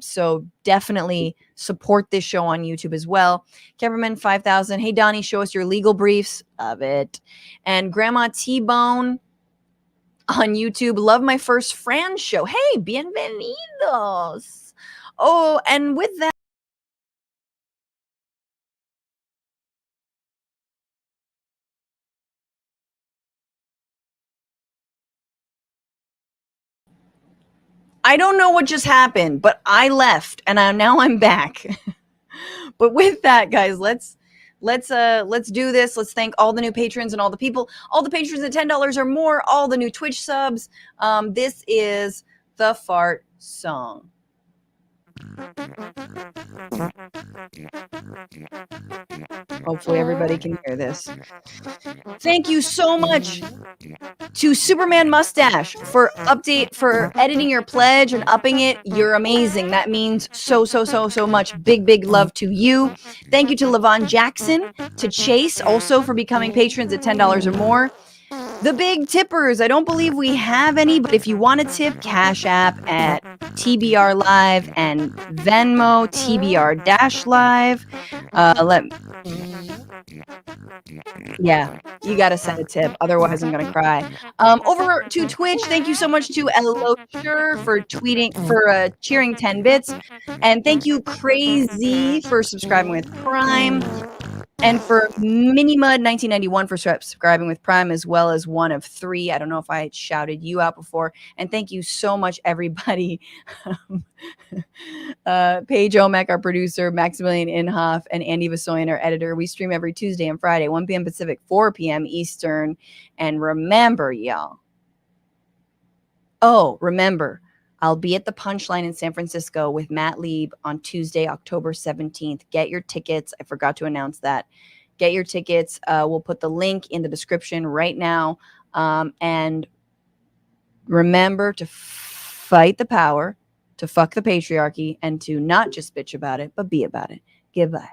So definitely support this show on YouTube as well. Camperman 5000, hey, Donnie, show us your legal briefs. Of it. And Grandma T-Bone on YouTube, love my first Fran show. Hey, bienvenidos. Oh, and with that, I don't know what just happened, but I left and now I'm back. But with that, guys, let's do this. Let's thank all the new patrons and all the people, all the patrons at $10 or more, all the new Twitch subs. This is the fart song. Hopefully everybody can hear this. Thank you so much to Superman Mustache for editing your pledge and upping it. You're amazing. That means so much. Big love to you. Thank you to Levon Jackson, to Chase also for becoming patrons at $10 or more. The big tippers, I don't believe we have any, but if you want to tip, Cash App at TBR Live and Venmo TBR-Live. Yeah, you got to send a tip. Otherwise, I'm going to cry. Over to Twitch, thank you so much to Elosher for cheering 10 bits. And thank you, Crazy, for subscribing with Prime. And for MiniMud1991 for subscribing with Prime, as well as one of 3. I don't know if I shouted you out before. And thank you so much, everybody. Paige Omek, our producer, Maximilian Inhofe, and Andy Vasoyan, our editor. We stream every Tuesday and Friday, 1 p.m. Pacific, 4 p.m. Eastern. And remember, y'all. Oh, remember, I'll be at the Punchline in San Francisco with Matt Lieb on Tuesday, October 17th. Get your tickets. I forgot to announce that. Get your tickets. We'll put the link in the description right now. And remember to fight the power, to fuck the patriarchy, and to not just bitch about it, but be about it. Goodbye.